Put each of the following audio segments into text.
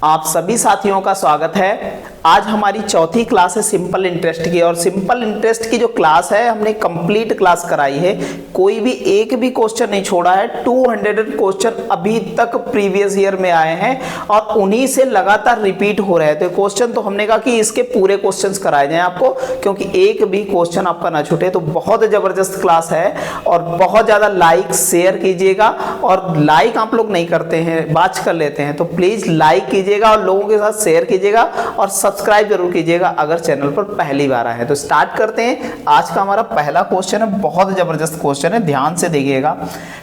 आप सभी साथियों का स्वागत है। आज हमारी चौथी क्लास है सिंपल इंटरेस्ट की, और सिंपल इंटरेस्ट की जो क्लास है हमने कंप्लीट क्लास कराई है। कोई भी एक भी क्वेश्चन नहीं छोड़ा है। 200 क्वेश्चन अभी तक प्रीवियस ईयर में आए हैं और उन्हीं से लगातार रिपीट हो रहे थे क्वेश्चन। तो हमने कहा कि इसके पूरे क्वेश्चंस कराए जाएं आपको, क्योंकि एक भी क्वेश्चन आपका ना छूटे। तो बहुत जबरदस्त क्लास है और बहुत ज्यादा लाइक शेयर कीजिएगा। और लाइक आप लोग नहीं करते हैं, बात कर लेते हैं, तो प्लीज लाइक कीजिएगा और लोगों के साथ शेयर कीजिएगा और सब्सक्राइब जरूर कीजिएगा अगर चैनल पर पहली बार आए हैं। तो स्टार्ट करते हैं। आज का हमारा पहला क्वेश्चन है, बहुत जबरदस्त क्वेश्चन है, ध्यान से देखिएगा।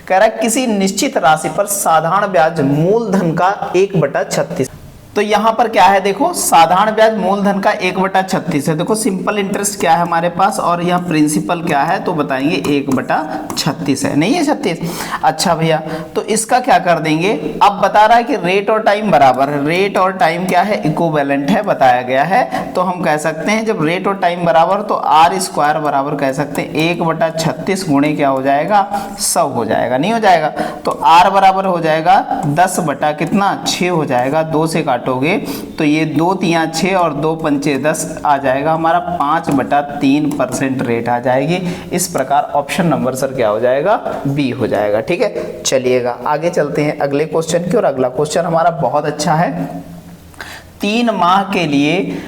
कह रहा है किसी निश्चित राशि पर साधारण ब्याज मूलधन का 1/36। तो यहां पर क्या है, देखो साधारण ब्याज मूलधन का 1/36 है। देखो सिंपल इंटरेस्ट क्या है हमारे पास और यहाँ प्रिंसिपल क्या है, तो बताएंगे 1/36 है, नहीं है 36। अच्छा भैया, तो इसका क्या कर देंगे। अब बता रहा है कि रेट और टाइम बराबर है। रेट और टाइम क्या है, इक्विवेलेंट है, बताया गया है। तो हम कह सकते हैं जब रेट और टाइम बराबर तो आर स्क्वायर बराबर कह सकते हैं 1/36 गुणे क्या हो जाएगा, 100 हो जाएगा, नहीं हो जाएगा। तो आर बराबर हो जाएगा 10 बटा कितना, 6 हो जाएगा। 2 से काटोगे तो ये 2 तिया 6 और 2 पंचे 10 आ जाएगा हमारा 5/3% रेट आ जाएगी। इस प्रकार ऑप्शन नंबर सर क्या हो जाएगा, बी हो जाएगा। ठीक है, चलिएगा आगे चलते हैं अगले क्वेश्चन की। और अगला क्वेश्चन हमारा बहुत अच्छा है। 3 माह के लिए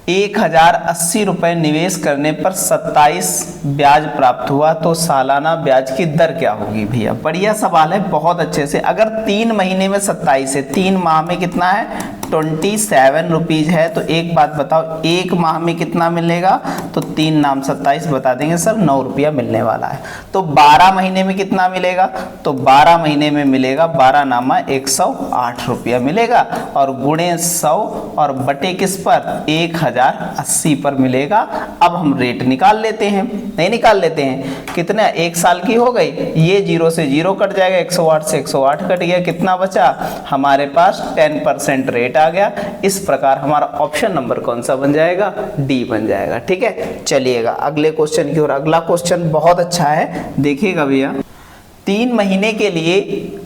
1080 रुपए निवेश करने पर 27 ब्याज प्राप्त हुआ, तो सालाना ब्याज की दर क्या होगी। भैया बढ़िया सवाल है, बहुत अच्छे से। अगर 3 महीने में 27 है, 3 माह में कितना है, 27 रुपीज है। तो एक बात बताओ, एक माह में कितना मिलेगा, तो 3 नाम 27 बता देंगे सर, 9 रुपया मिलने वाला है। तो 12 महीने में कितना मिलेगा, तो 12 महीने में मिलेगा 12 नामा 108 रुपया मिलेगा, और गुणे 100 और बटे किस पर, 1080 पर मिलेगा। अब हम रेट निकाल लेते हैं, नहीं निकाल लेते हैं, कितना, 1 साल की हो गई, ये 0 से 0 कट जाएगा, 108 से 108 कट गया, कितना बचा हमारे पास, 10% रेट आ गया। इस प्रकार हमारा ऑप्शन नंबर कौन सा बन जाएगा, डी बन जाएगा। ठीक है, चलिएगा अगले क्वेश्चन की ओर। अगला क्वेश्चन बहुत अच्छा है, देखिएगा भैया। 3 महीने के लिए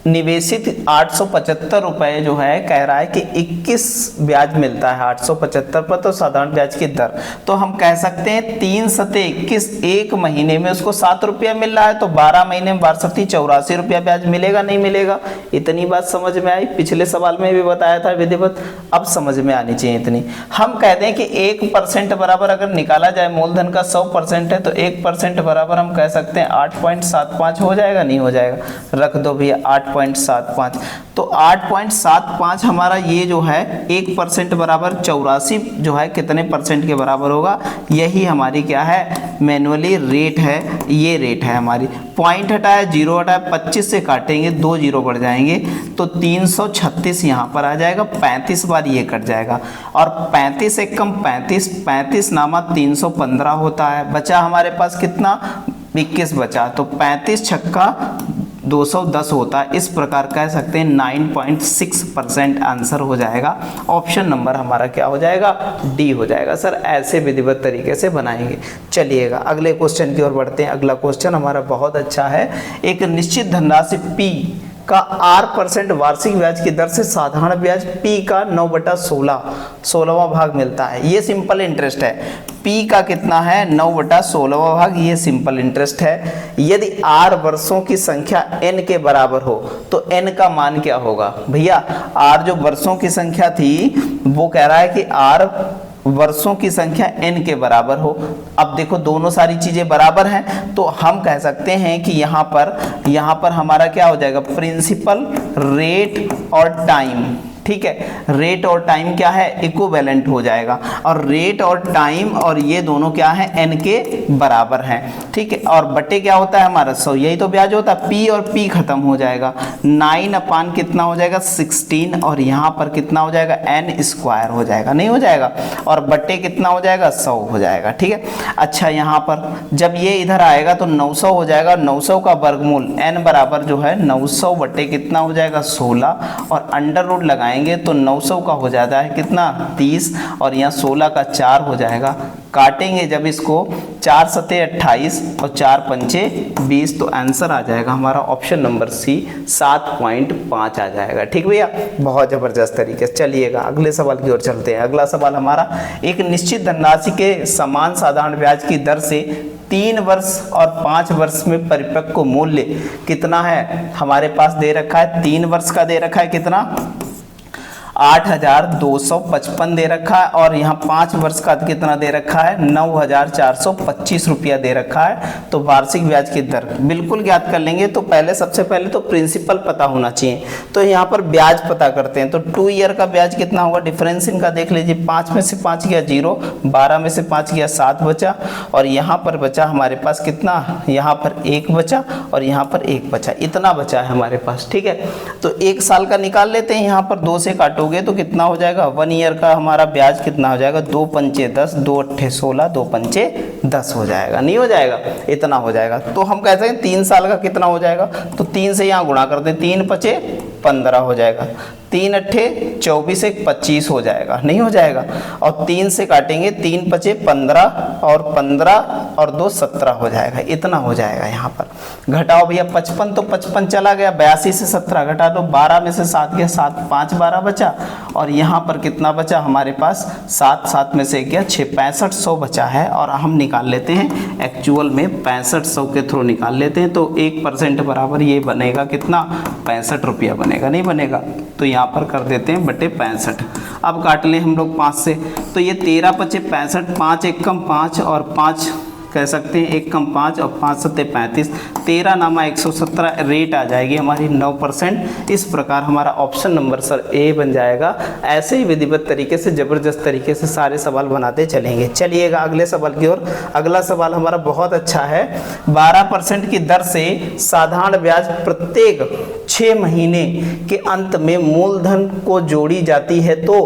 निवेशित 875 रुपए जो है, कह रहा है कि 21 ब्याज मिलता है 875 पर, तो साधारण ब्याज की दर। तो हम कह सकते हैं 3 सते 21, एक महीने में उसको 7 रुपया मिल रहा है, तो 12 महीने में 12 84 रुपया ब्याज मिलेगा, नहीं मिलेगा। इतनी बात समझ में आई, पिछले सवाल में भी बताया था विधिवत, अब समझ में आनी चाहिए इतनी। हम कहते हैं कि 1% बराबर अगर निकाला जाए, मूलधन का 100% है, तो 1% बराबर हम कह सकते हैं 8.75 हो जाएगा, नहीं हो जाएगा, रख दो भैया 8.75। तो 8.75 हमारा ये जो है 1% बराबर 84 जो है कितने परसेंट के बराबर होगा, यही हमारी क्या है, मैनुअली रेट है, ये रेट है हमारी। पॉइंट हटाया, 0 हटाया, 25 से काटेंगे, 2 0 बढ़ जाएंगे, तो 336 यहाँ पर आ जाएगा, 35 बार ये कट जाएगा, और 35 एक कम 35, 35 नामा 315 होता है। बचा हमारे पास कितना, 21 बचा, तो 35 छक्का 210 होता है। इस प्रकार कह सकते हैं 9.6% आंसर हो जाएगा। ऑप्शन नंबर हमारा क्या हो जाएगा, डी हो जाएगा। सर ऐसे विधिवत तरीके से बनाएंगे। चलिएगा अगले क्वेश्चन की ओर बढ़ते हैं। अगला क्वेश्चन हमारा बहुत अच्छा है। एक निश्चित धनराशि P का 8% वार्षिक ब्याज की दर से साधारण ब्याज P का 9/16 16वां भाग मिलता है। ये सिंपल इंटरेस्ट है। P का कितना है, 9/16वां भाग, ये सिंपल इंटरेस्ट है। यदि R वर्षों की संख्या N के बराबर हो तो N का मान क्या होगा। भैया R जो वर्षों की संख्या थी, वो कह रहा है कि R वर्षों की संख्या n के बराबर हो। अब देखो दोनों सारी चीजें बराबर हैं, तो हम कह सकते हैं कि यहाँ पर हमारा क्या हो जाएगा, प्रिंसिपल, रेट और टाइम। ठीक है, रेट और टाइम क्या है, इक्विवेलेंट हो जाएगा, और रेट और टाइम और ये दोनों क्या है, n के बराबर हैं। ठीक है, और बटे क्या होता है हमारा 100, यही तो ब्याज होता है। p और p खत्म हो जाएगा, 9 अपान कितना हो जाएगा, 16, और यहाँ पर कितना हो जाएगा, n स्क्वायर हो जाएगा, नहीं हो जाएगा, और बटे कितना हो जाएगा, 100 हो जाएगा। ठीक है, अच्छा यहाँ पर जब ये इधर आएगा तो 900 हो जाएगा, 900 का वर्गमूल n बराबर जो है 900 बटे कितना हो जाएगा, 16, और अंडर रूट लगाएंगे घुमाएंगे तो 900 का हो जाता है कितना 30, और यहाँ 16 का 4 हो जाएगा। काटेंगे जब इसको 4 सते 28 और 4 पंचे 20, तो आंसर आ जाएगा हमारा ऑप्शन नंबर सी 7.5 आ जाएगा। ठीक भैया, बहुत जबरदस्त तरीके से। चलिएगा अगले सवाल की ओर चलते हैं। अगला सवाल हमारा, एक निश्चित धनराशि के समान साधारण ब्याज की दर से 3 वर्ष और 5 वर्ष में परिपक्व मूल्य कितना है। हमारे पास दे रखा है 3 वर्ष का दे रखा है कितना 8,255 दे रखा है, और यहाँ 5 वर्ष का कितना दे रखा है 9,425 रुपया दे रखा है। तो वार्षिक ब्याज की दर बिल्कुल ज्ञात कर लेंगे। तो पहले सबसे पहले तो प्रिंसिपल पता होना चाहिए, तो यहाँ पर ब्याज पता करते हैं। तो 2 ईयर का ब्याज कितना होगा, डिफरेंस इनका देख लीजिए। 5 में से 5 गया 0, 12 में से 5 गया 7 बचा, और यहाँ पर बचा हमारे पास कितना, यहाँ पर 1 बचा और यहाँ पर 1 बचा, इतना बचा है हमारे पास। ठीक है, तो 1 साल का निकाल लेते हैं। यहाँ पर 2 से काटोगे तो कितना हो जाएगा, 1 ईयर का हमारा ब्याज कितना हो जाएगा, 2 पंचे 10, 2 अट्ठे 16, 2 पंचे 10 हो जाएगा। नहीं हो जाएगा, इतना हो जाएगा। तो हम कहते हैं 3 साल का कितना हो जाएगा, तो 3 से यहाँ गुणा करते हैं, 3 पचे 15 हो जाएगा, 3 अट्ठे 24, 1 25 हो जाएगा। नहीं हो जाएगा, और 3 से काटेंगे, 3 पचे 15 और 15 और 2 17 हो जाएगा, इतना हो जाएगा। यहाँ पर घटाओ भैया, 55 तो 55 चला गया, 82 से 17 घटा दो, 12 में से 7 गया 7, 5 12 बचा, और यहाँ पर कितना बचा हमारे पास 7, 7 में से गया 6, 6500 बचा है। और हम निकाल लेते हैं एक्चुअल में 6500 के थ्रू निकाल लेते हैं। तो 1% बराबर ये बनेगा कितना 65 रुपया बनेगा, नहीं बनेगा, तो यहाँ पर कर देते हैं बटे 65। अब काट लें हम लोग 5 से, तो ये 13 पचे 65, 5 एक कम 5 और 5 कह सकते हैं 1 कम 5 और 5 सत्ते 35, 13 नामा 117 रेट आ जाएगी हमारी 9%। इस प्रकार हमारा ऑप्शन नंबर सर ए बन जाएगा। ऐसे ही विधिवत तरीके से जबरदस्त तरीके से सारे सवाल बनाते चलेंगे। चलिएगा अगले सवाल की ओर। अगला सवाल हमारा बहुत अच्छा है। 12% की दर से साधारण ब्याज प्रत्येक 6 महीने के अंत में मूलधन को जोड़ी जाती है तो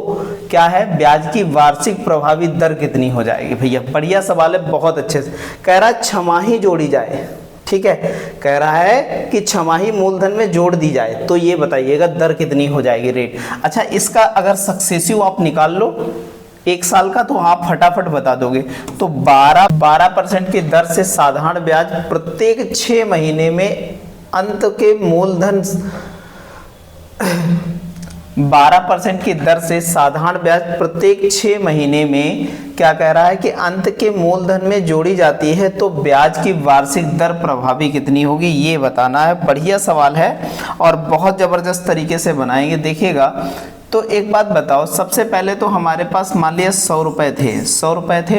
क्या है, ब्याज की वार्षिक प्रभावी दर कितनी हो जाएगी। भैया बढ़िया सवाल है, बहुत अच्छे से। कह रहा है छमाही जोड़ी जाए, ठीक है, कह रहा है कि छमाही मूलधन में जोड़ दी जाए, तो ये बताइएगा दर कितनी हो जाएगी रेट। अच्छा, इसका अगर सक्सेसिव आप निकाल लो 1 साल का, तो आप फटाफट बता दोगे। तो 12% की दर से साधारण ब्याज प्रत्येक 6 महीने में अंत के मूलधन 12% की दर से साधारण ब्याज प्रत्येक 6 महीने में क्या कह रहा है कि अंत के मूलधन में जोड़ी जाती है तो ब्याज की वार्षिक दर प्रभावी कितनी होगी, ये बताना है। बढ़िया सवाल है और बहुत जबरदस्त तरीके से बनाएंगे, देखिएगा। तो एक बात बताओ, सबसे पहले तो हमारे पास मान लिया 100 रुपए थे, 100 रुपए थे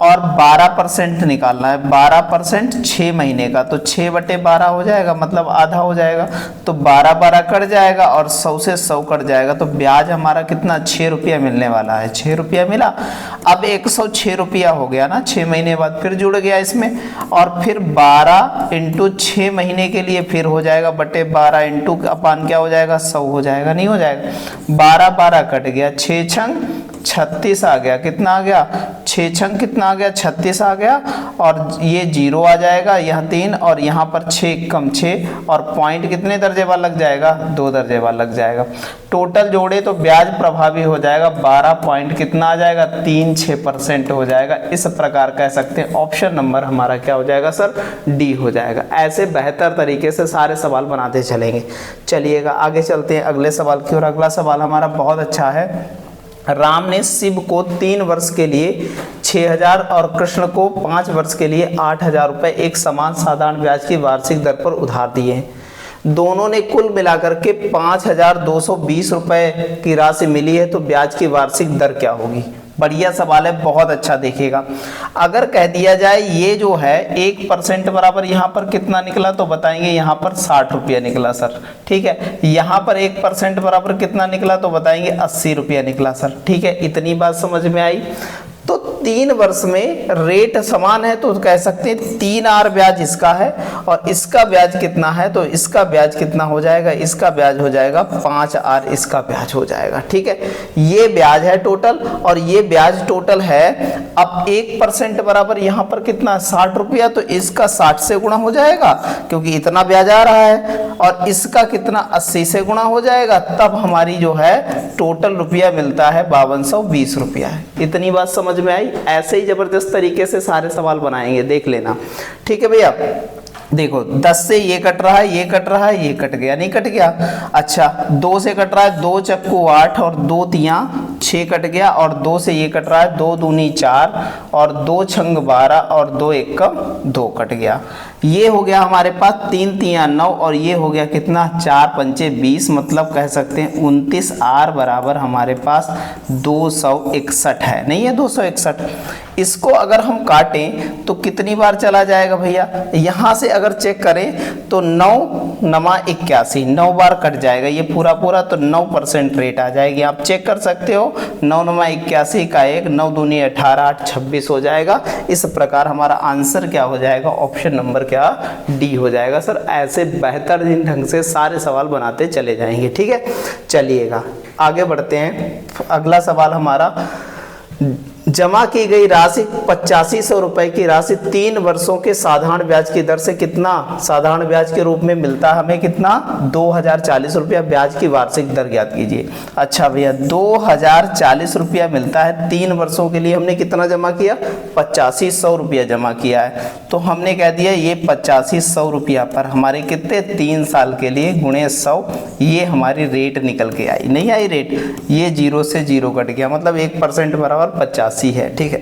और 12% निकालना है। 12% 6 महीने का, तो 6 बटे 12 हो जाएगा, मतलब आधा हो जाएगा। तो 12 कट जाएगा और 100 से 100 कट जाएगा, तो ब्याज हमारा कितना 6 रुपया मिलने वाला है। 6 रुपया मिला। अब 106 रुपया हो गया ना, 6 महीने बाद फिर जुड़ गया इसमें, और फिर 12 इंटू 6 महीने के लिए फिर हो जाएगा बटे 12 इंटू अपान क्या हो जाएगा 100 हो जाएगा, नहीं हो जाएगा। 12 कट गया, 6 छंग 36 आ गया, कितना आ गया 6 छंग कितना आ गया 36 आ गया, और ये 0 आ जाएगा, यहाँ 3 और यहाँ पर 6 कम 6, और पॉइंट कितने दर्जे वाला लग जाएगा 2 दर्जे वाला लग जाएगा। टोटल जोड़े तो ब्याज प्रभावी हो जाएगा 12 पॉइंट कितना आ जाएगा 36% हो जाएगा। इस प्रकार कह सकते हैं ऑप्शन नंबर हमारा क्या हो जाएगा सर, डी हो जाएगा। ऐसे बेहतर तरीके से सारे सवाल बनाते चलेंगे। चलिएगा आगे चलते हैं अगले सवाल की ओर। अगला सवाल हमारा बहुत अच्छा है। राम ने शिव को 3 वर्ष के लिए 6000 और कृष्ण को 5 वर्ष के लिए 8000 रुपए एक समान साधारण ब्याज की वार्षिक दर पर उधार दिए हैं। दोनों ने कुल मिलाकर के 5220 रुपए की राशि मिली है, तो ब्याज की वार्षिक दर क्या होगी। बढ़िया सवाल है, बहुत अच्छा। देखिएगा, अगर कह दिया जाए ये जो है 1% बराबर यहाँ पर कितना निकला, तो बताएंगे यहाँ पर 60 रुपया निकला सर, ठीक है। यहाँ पर 1% बराबर कितना निकला, तो बताएंगे 80 रुपया निकला सर, ठीक है। इतनी बात समझ में आई। तो 3 वर्ष में रेट समान है तो कह सकते हैं 3R ब्याज इसका है और इसका ब्याज कितना है, तो इसका ब्याज कितना हो जाएगा, इसका ब्याज हो जाएगा 5R इसका ब्याज हो जाएगा। ठीक है, ये ब्याज है टोटल और ये ब्याज टोटल है। अब 1% बराबर यहाँ पर कितना 60 रुपया, तो इसका 60 से गुणा हो जाएगा क्योंकि इतना ब्याज आ रहा है, और इसका कितना 80 से गुणा हो जाएगा, तब हमारी जो है टोटल रुपया मिलता है 5220 रुपया है। इतनी बात समझ में आई। ऐसे ही जबरदस्त तरीके से सारे सवाल बनाएंगे, देख लेना। ठीक है भैया, देखो 10 से ये कट रहा है, ये कट रहा है, ये कट गया, नहीं कट गया। अच्छा 2 से कट रहा है, 2 चक्कू 8 और 2 तियां 6 कट गया, और 2 से ये कट रहा है, 2 दूनी 4 और 2 छंग 12 और 2 एकम 2 कट गया। ये हो गया हमारे पास 3 तियां 9 और ये हो गया कितना 4 पंचे 20, मतलब कह सकते हैं 29R बराबर हमारे पास 261 है, नहीं है 261। इसको अगर हम काटें तो कितनी बार चला जाएगा भैया, यहाँ से अगर चेक करें तो 9 नमा 81, 9 बार कट जाएगा ये पूरा पूरा, तो 9% रेट आ जाएगी। आप चेक कर सकते हो, 9 नमा 81 का 1, 9 दूनी 18, 8 26 हो जाएगा। इस प्रकार हमारा आंसर क्या हो जाएगा, ऑप्शन नंबर क्या डी हो जाएगा। सर ऐसे बेहतरीन ढंग से सारे सवाल बनाते चले जाएंगे। ठीक है, चलिएगा आगे बढ़ते हैं। अगला सवाल हमारा, जमा की गई राशि 8500 रुपए की राशि 3 वर्षों के साधारण ब्याज की दर से कितना साधारण ब्याज के रूप में मिलता है हमें, कितना 2040 रुपया ब्याज की वार्षिक दर ज्ञात कीजिए। अच्छा भैया 2040 रुपया मिलता है 3 वर्षों के लिए, हमने कितना जमा किया 8500 रुपया जमा किया है, तो हमने कह दिया ये 8500 रुपया पर हमारे कितने 3 साल के लिए गुणे 100, ये हमारी रेट निकल के आई, नहीं आई रेट, ये 0 से 0 कट गया, मतलब 1% बराबर 85 है। ठीक है,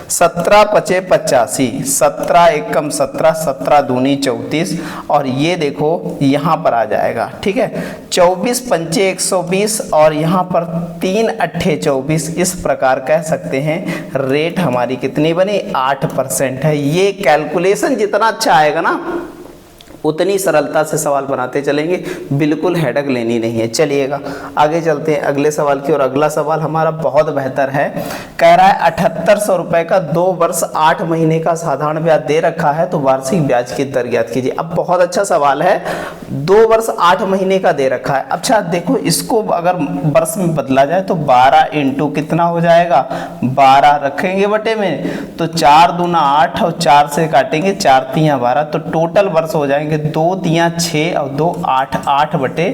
17 पचे 85, 17 एकम 17, 17 दूनी 34 और ये देखो यहाँ पर आ जाएगा। ठीक है, 24 पंचे 120 और यहाँ पर 3 अट्ठे 24, इस प्रकार कह सकते हैं रेट हमारी कितनी बनी 8% है। ये कैलकुलेशन जितना अच्छा आएगा ना उतनी सरलता से सवाल बनाते चलेंगे, बिल्कुल हेडक लेनी नहीं है। चलिएगा आगे चलते हैं अगले सवाल की ओर। अगला सवाल हमारा बहुत बेहतर है, कह रहा है 7800 रुपए का 2 वर्ष 8 महीने का साधारण ब्याज दे रखा है, तो वार्षिक ब्याज की दर ज्ञात कीजिए। अब बहुत अच्छा सवाल है, 2 वर्ष 8 महीने का दे रखा है। अच्छा देखो इसको अगर वर्ष में बदला जाए तो 12 इंटू कितना हो जाएगा 12 रखेंगे बटे में, तो 4 दूना 8 और 4 से काटेंगे 4 तियां 12, तो टोटल वर्ष हो जाएंगे 2 तियां 6 और 2 8, 8 बटे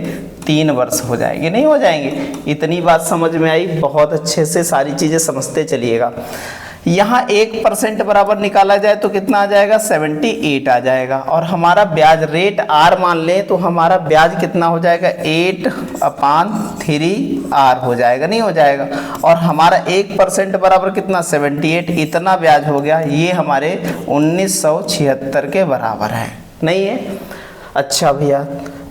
3 वर्ष हो जाएंगे, नहीं हो जाएंगे। इतनी बात समझ में आई, बहुत अच्छे से सारी चीजें समझते चलिएगा। यहाँ 1% बराबर निकाला जाए तो कितना आ जाएगा 78 आ जाएगा, और हमारा ब्याज रेट R मान लें तो हमारा ब्याज कितना हो जाएगा 8/3R हो जाएगा, नहीं हो जाएगा। और हमारा 1% बराबर कितना 78, इतना ब्याज हो गया, ये हमारे 1976 के बराबर है, नहीं है। अच्छा भैया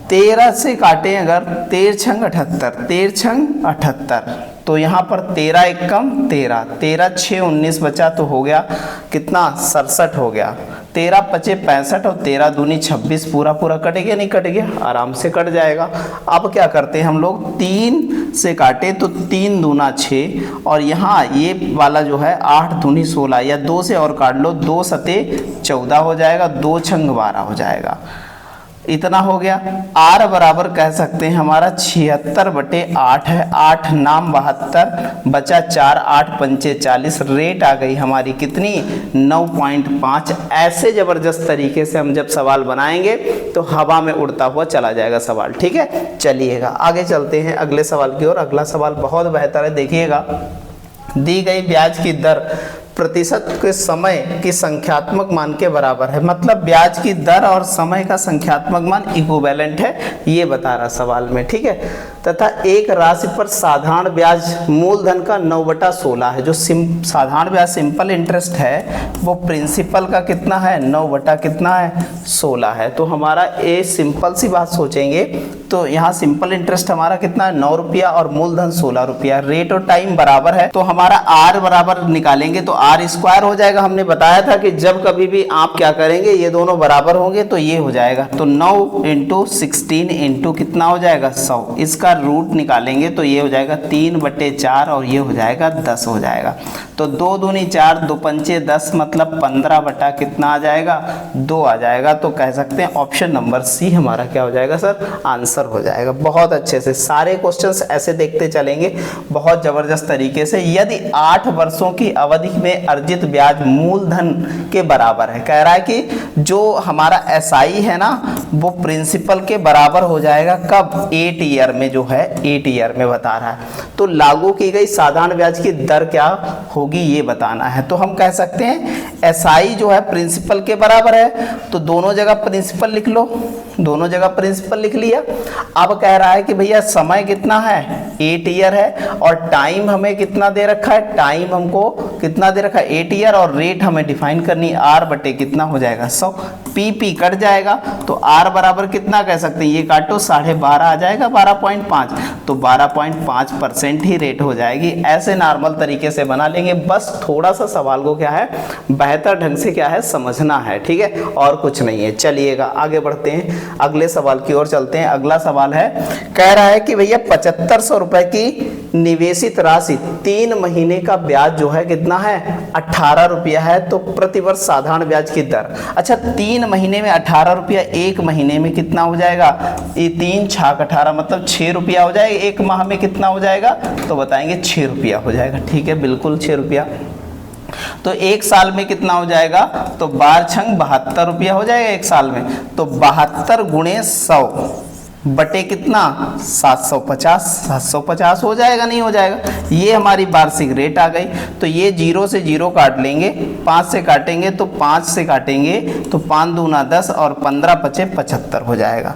13 से काटें अगर 13 छंग 78, 13 छंग 78, तो यहाँ पर 13 एकम 13, 13 6 19 बचा, तो हो गया कितना 67 हो गया। 13 पचे 65 और 13 दूनी 26, पूरा पूरा कट गया, नहीं कट गया, आराम से कट जाएगा। अब क्या करते हैं हम लोग 3 से काटे तो 3 दूना 6 और यहाँ ये वाला जो है 8 दूनी 16, या 2 से और काट लो, 2 सते 14 हो जाएगा, 2 छंग 12 हो जाएगा, इतना हो गया। R बराबर कह सकते हैं हमारा 76/8 है, 8 नाम 72 बचा 4, 8 पंचे 40, रेट आ गई हमारी कितनी 9.5। ऐसे जबरदस्त तरीके से हम जब सवाल बनाएंगे तो हवा में उड़ता हुआ चला जाएगा सवाल। ठीक है, चलिएगा आगे चलते हैं अगले सवाल की ओर। अगला सवाल बहुत बेहतर है, देखिएगा। दी गई ब्याज की दर प्रतिशत के समय की संख्यात्मक मान के बराबर है, मतलब ब्याज की दर और समय का संख्यात्मक मान इक्विवेलेंट है, ये बता रहा सवाल में। ठीक है, तथा एक राशि पर साधारण ब्याज मूलधन का 9/16 है। जो साधारण ब्याज सिंपल इंटरेस्ट है वो प्रिंसिपल का कितना है 9 बटा कितना है 16 है। तो हमारा ए सिंपल सी बात सोचेंगे तो तो यहाँ सिंपल इंटरेस्ट हमारा कितना है 9 रुपया और मूलधन 16 रुपया। रेट और टाइम बराबर है तो हमारा आर बराबर निकालेंगे तो आर स्क्वायर हो जाएगा। हमने बताया था कि जब कभी भी आप क्या करेंगे ये दोनों बराबर होंगे तो ये हो जाएगा, तो 9 इंटू 16 इंटू कितना हो जाएगा 100। इसका रूट निकालेंगे तो ये हो जाएगा 3/4 और ये हो जाएगा 10 हो जाएगा। तो 2 दूनी 4, 2 पंचे 10 मतलब 15 बटा कितना आ जाएगा 2 आ जाएगा। तो कह सकते हैं ऑप्शन नंबर सी हमारा क्या हो जाएगा सर, आंसर हो जाएगा। बहुत अच्छे से सारे क्वेश्चंस ऐसे देखते चलेंगे बहुत जबरदस्त तरीके से। यदि 8 वर्षों की अवधि में अर्जित ब्याज मूलधन के बराबर है, कह रहा है कि जो हमारा एसआई है ना वो प्रिंसिपल के बराबर हो जाएगा कब, 8 ईयर में, जो है 8 ईयर में बता रहा है। तो लागू की गई साधारण ब्याज की दर क्या होगी ये बताना है। तो हम कह सकते हैं एसआई जो है प्रिंसिपल के बराबर है तो दोनों जगह प्रिंसिपल लिख लो, दोनों जगह प्रिंसिपल लिख लिया। अब कह रहा है कि भैया समय कितना है 8 ईयर है और टाइम हमें कितना दे रखा है, टाइम हमको कितना दे रखा है 8 ईयर और रेट हमें डिफाइन करनी आर बटे कितना हो जाएगा 100। पी कट जाएगा तो आर बराबर कितना कह सकते हैं, ये काटो 12.5 आ जाएगा 12.5, तो 12.5% ही रेट हो जाएगी। ऐसे नॉर्मल तरीके से बना लेंगे, बस थोड़ा सा सवाल को क्या है बेहतर ढंग से क्या है समझना है, ठीक है, और कुछ नहीं है। चलिएगा आगे बढ़ते हैं, अगले सवाल की ओर चलते हैं। अगला सवाल है, कह रहा है कि भैया 7500 रुपए की निवेशित राशि 3 महीने का ब्याज जो है कितना है 18 रुपया है, तो प्रतिवर्ष साधारण ब्याज की दर। अच्छा 3 महीने में 18 रुपया, 1 महीने में कितना हो जाएगा, ये 3 छाक 18 मतलब 6 रुपया हो जाएगा। 1 माह में कितना हो जाएगा तो बताएंगे 6 रुपया हो जाएगा, ठीक है बिल्कुल 6 रुपया। तो 1 साल में कितना हो जाएगा, तो 12 छंग 72 रुपया हो जाएगा 1 साल में। तो 72 गुणे 100 बटे कितना 750, 750 हो जाएगा नहीं हो जाएगा। ये हमारी वार्षिक रेट आ गई। तो ये 0 से 0 काट लेंगे, 5 से काटेंगे तो 5 से काटेंगे तो 5 दूना 10 और 15 पचे 75 हो जाएगा।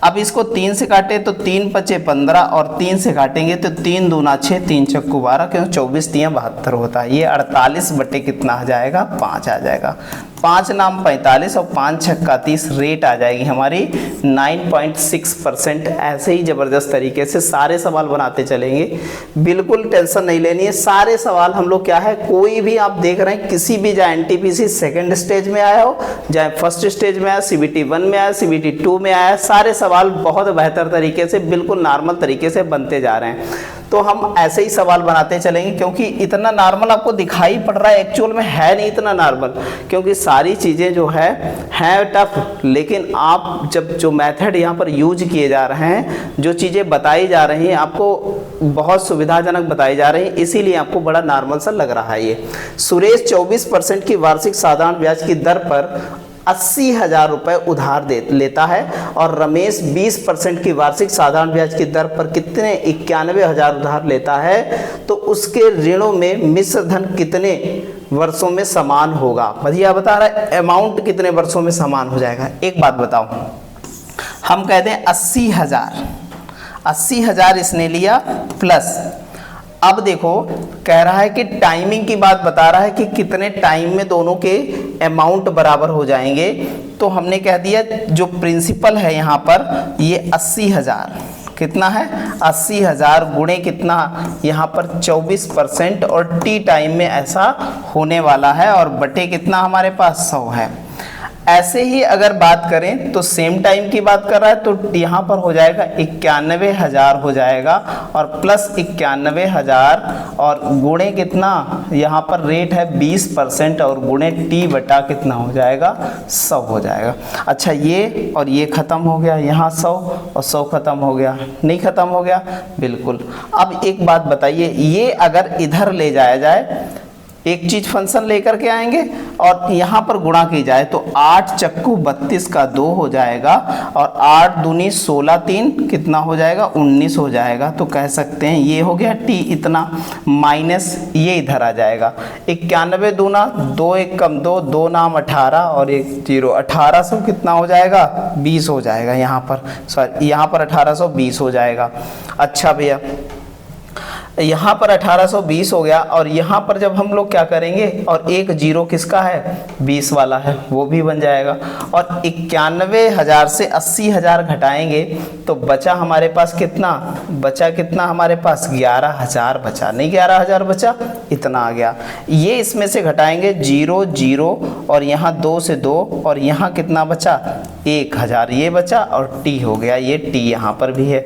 अब इसको 3 से काटे तो 3 पचे 15 और 3 से काटेंगे तो 3 दूना 6, 3 चक्कू 12, क्यों 24 तियां 72 होता है। ये 48 बटे कितना आ जाएगा 5 आ जाएगा। 5 नाम 45 और 5 छक्का 30, रेट आ जाएगी हमारी 9.6%। ऐसे ही ज़बरदस्त तरीके से सारे सवाल बनाते चलेंगे, बिल्कुल टेंशन नहीं लेनी है। सारे सवाल हम लोग क्या है, कोई भी आप देख रहे हैं किसी भी, चाहे एनटीपीसी सेकेंड स्टेज में आया हो, चाहे फर्स्ट स्टेज में आया, सीबीटी 1 में आया, सीबीटी 2 में आया, सारे सवाल बहुत बेहतर तरीके से बिल्कुल नॉर्मल तरीके से बनते जा रहे हैं। तो हम ऐसे ही सवाल बनाते चलेंगे, क्योंकि इतना नॉर्मल आपको दिखाई पड़ रहा है, एक्चुअल में है नहीं इतना नॉर्मल, क्योंकि सारी चीज़ें जो है टफ। लेकिन आप जब जो मेथड यहाँ पर यूज किए जा रहे हैं, जो चीज़ें बताई जा रही हैं आपको बहुत सुविधाजनक बताई जा रही हैं, इसीलिए आपको बड़ा नॉर्मल सा लग रहा है। ये सुरेश 24% की वार्षिक साधारण ब्याज की दर पर 80,000 रुपये उधार लेता है और रमेश 20% की वार्षिक साधारण ब्याज की दर पर कितने 91,000 उधार लेता है, तो उसके ऋणों में मिश्र धन कितने वर्षों में समान होगा। भैया बता रहा है अमाउंट कितने वर्षों में समान हो जाएगा। एक बात बताओ, हम कहते हैं 80,000 इसने लिया प्लस, अब देखो कह रहा है कि टाइमिंग की बात बता रहा है कि कितने टाइम में दोनों के अमाउंट बराबर हो जाएंगे। तो हमने कह दिया जो प्रिंसिपल है यहाँ पर ये 80,000 कितना है 80,000 गुणे कितना यहाँ पर 24% और टी टाइम में ऐसा होने वाला है और बटे कितना हमारे पास 100 है। ऐसे ही अगर बात करें तो सेम टाइम की बात कर रहा है तो यहाँ पर हो जाएगा 91,000 हो जाएगा और प्लस 91,000 और गुणे कितना यहाँ पर रेट है 20% और गुणे टी बटा कितना हो जाएगा 100 हो जाएगा। अच्छा ये और ये ख़त्म हो गया, यहाँ 100 और 100 ख़त्म हो गया, नहीं ख़त्म हो गया बिल्कुल। अब एक बात बताइए, ये अगर इधर ले जाया जाए, एक चीज फंक्शन लेकर के आएंगे और यहाँ पर गुणा की जाए तो 8 चक्कू 32 का 2 हो जाएगा और 8 दूनी 16 3 कितना हो जाएगा 19 हो जाएगा। तो कह सकते हैं ये हो गया टी इतना माइनस ये इधर आ जाएगा 91 दूना 2 1 कम 2 2 नाम 18 और 1 0 1800 कितना हो जाएगा 20 हो जाएगा। यहाँ पर सॉरी यहाँ पर 1820 हो जाएगा। अच्छा भैया यहाँ पर 1820 हो गया, और यहाँ पर जब हम लोग क्या करेंगे, और एक जीरो किसका है, 20 वाला है, वो भी बन जाएगा। और 91,000 से 80,000 घटाएंगे तो बचा हमारे पास कितना, बचा कितना हमारे पास 11,000 बचा, नहीं 11,000 बचा, इतना आ गया। ये इसमें से घटाएंगे 0 0, और यहाँ 2 से 2, और यहाँ कितना बचा 1,000, ये बचा, और टी हो गया, ये टी यहाँ पर भी है।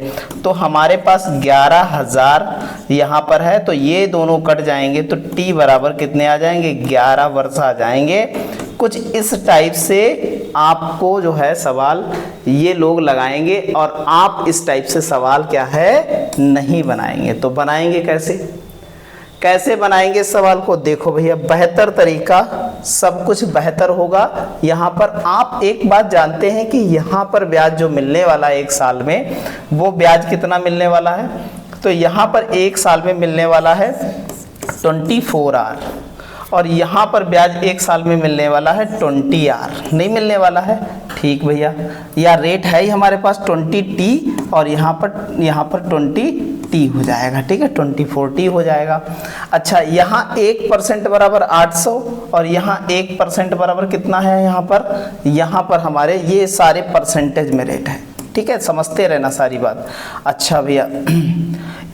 तो हमारे पास 11,000 यहाँ पर है, तो ये दोनों कट जाएंगे तो टी बराबर कितने आ जाएंगे, 11 वर्ष आ जाएंगे। कुछ इस टाइप से आपको जो है सवाल ये लोग लगाएंगे, और आप इस टाइप से सवाल क्या है नहीं बनाएंगे। तो बनाएंगे कैसे, कैसे बनाएंगे सवाल को, देखो भैया बेहतर तरीका, सब कुछ बेहतर होगा। यहाँ पर आप एक बात जानते हैं कि यहाँ पर ब्याज जो मिलने वाला है एक साल में, वो ब्याज कितना मिलने वाला है, तो यहाँ पर एक साल में मिलने वाला है 24R, और यहाँ पर ब्याज एक साल में मिलने वाला है 20R, नहीं मिलने वाला है, ठीक भैया। या रेट है ही हमारे पास 20T, और यहाँ पर 20T हो जाएगा, ठीक है, 24T हो जाएगा। अच्छा, यहाँ 1% बराबर 800, और यहाँ 1% बराबर कितना है, यहाँ पर हमारे ये सारे परसेंटेज में रेट है, ठीक है, समझते रहना सारी बात। अच्छा भैया,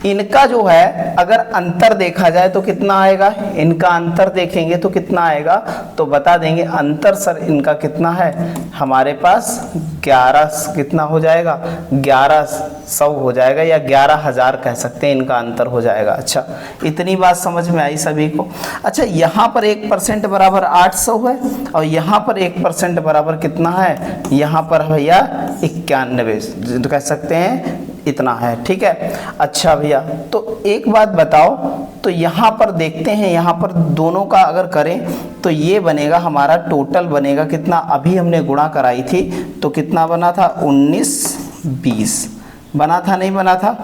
इनका जो है अगर अंतर देखा जाए तो कितना आएगा, इनका अंतर देखेंगे तो कितना आएगा, तो बता देंगे अंतर सर इनका कितना है, हमारे पास 11 कितना हो जाएगा, 1100 हो जाएगा, या 11,000 कह सकते हैं, इनका अंतर हो जाएगा। अच्छा, इतनी बात समझ में आई सभी को। अच्छा, यहाँ पर 1% बराबर 800 है, और यहाँ पर 1% बराबर कितना है, यहाँ पर भैया 91 कह सकते हैं, इतना है, ठीक है। अच्छा भैया, तो एक बात बताओ, तो यहाँ पर देखते हैं, यहाँ पर दोनों का अगर करें तो ये बनेगा हमारा, टोटल बनेगा कितना, अभी हमने गुणा कराई थी तो कितना बना था, 1920 बना था, नहीं बना था,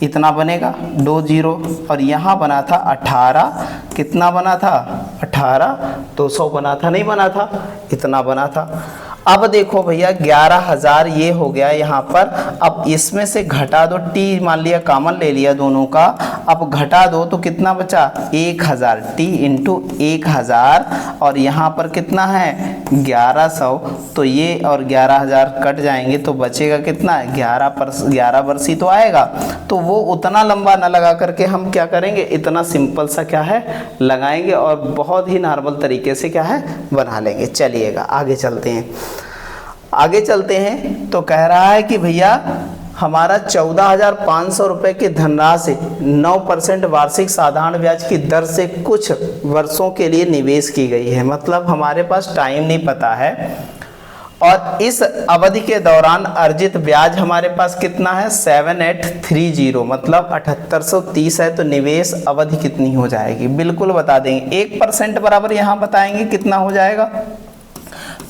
इतना बनेगा 2 0, और यहाँ बना था 18, कितना बना था 18, 200 बना था, नहीं बना था, इतना बना था। अब देखो भैया 11,000 ये हो गया यहाँ पर, अब इसमें से घटा दो, टी मान लिया कॉमन ले लिया दोनों का, अब घटा दो तो कितना बचा 1,000, टी इंटू 1,000, और यहाँ पर कितना है 1100, तो ये और 11,000 कट जाएंगे तो बचेगा कितना 11 वर्ष ही तो आएगा। तो वो उतना लंबा ना लगा करके हम क्या करेंगे, इतना सिंपल सा क्या है लगाएंगे, और बहुत ही नॉर्मल तरीके से क्या है बना लेंगे। चलिएगा आगे चलते हैं, आगे चलते हैं। तो कह रहा है कि भैया हमारा 14,500 रुपये की धनराशि 9% वार्षिक साधारण ब्याज की दर से कुछ वर्षों के लिए निवेश की गई है। मतलब हमारे पास टाइम नहीं पता है, और इस अवधि के दौरान अर्जित ब्याज हमारे पास कितना है 7830, मतलब 7830 है। तो निवेश अवधि कितनी हो जाएगी, बिल्कुल बता देंगे। 1% बराबर यहाँ बताएंगे कितना हो जाएगा,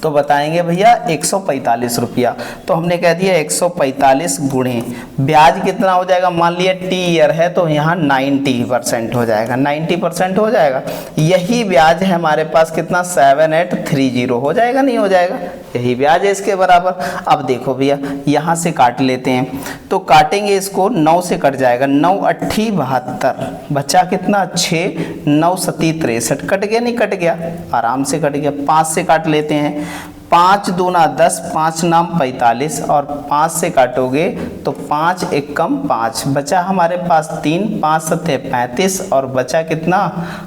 तो बताएंगे भैया 145 रुपया। तो हमने कह दिया 145 गुणे ब्याज कितना हो जाएगा, मान लिया टी ईयर है तो यहाँ 90% हो जाएगा, 90% हो जाएगा। यही ब्याज है हमारे पास कितना 7830 हो जाएगा, नहीं हो जाएगा, यही ब्याज है इसके बराबर। अब देखो भैया यहाँ से काट लेते हैं, तो काटेंगे इसको, 9 से कट जाएगा, 9 8 72, बचा कितना 6, 9 7 63, कट गया नहीं कट गया, आराम से कट गया। 5 से काट लेते हैं, 5 दूना 10, 5 नाम 45, और 5 से काटोगे तो 5 एकम 5, बचा हमारे पास 3, 5 सत्ते 35, और बचा कितना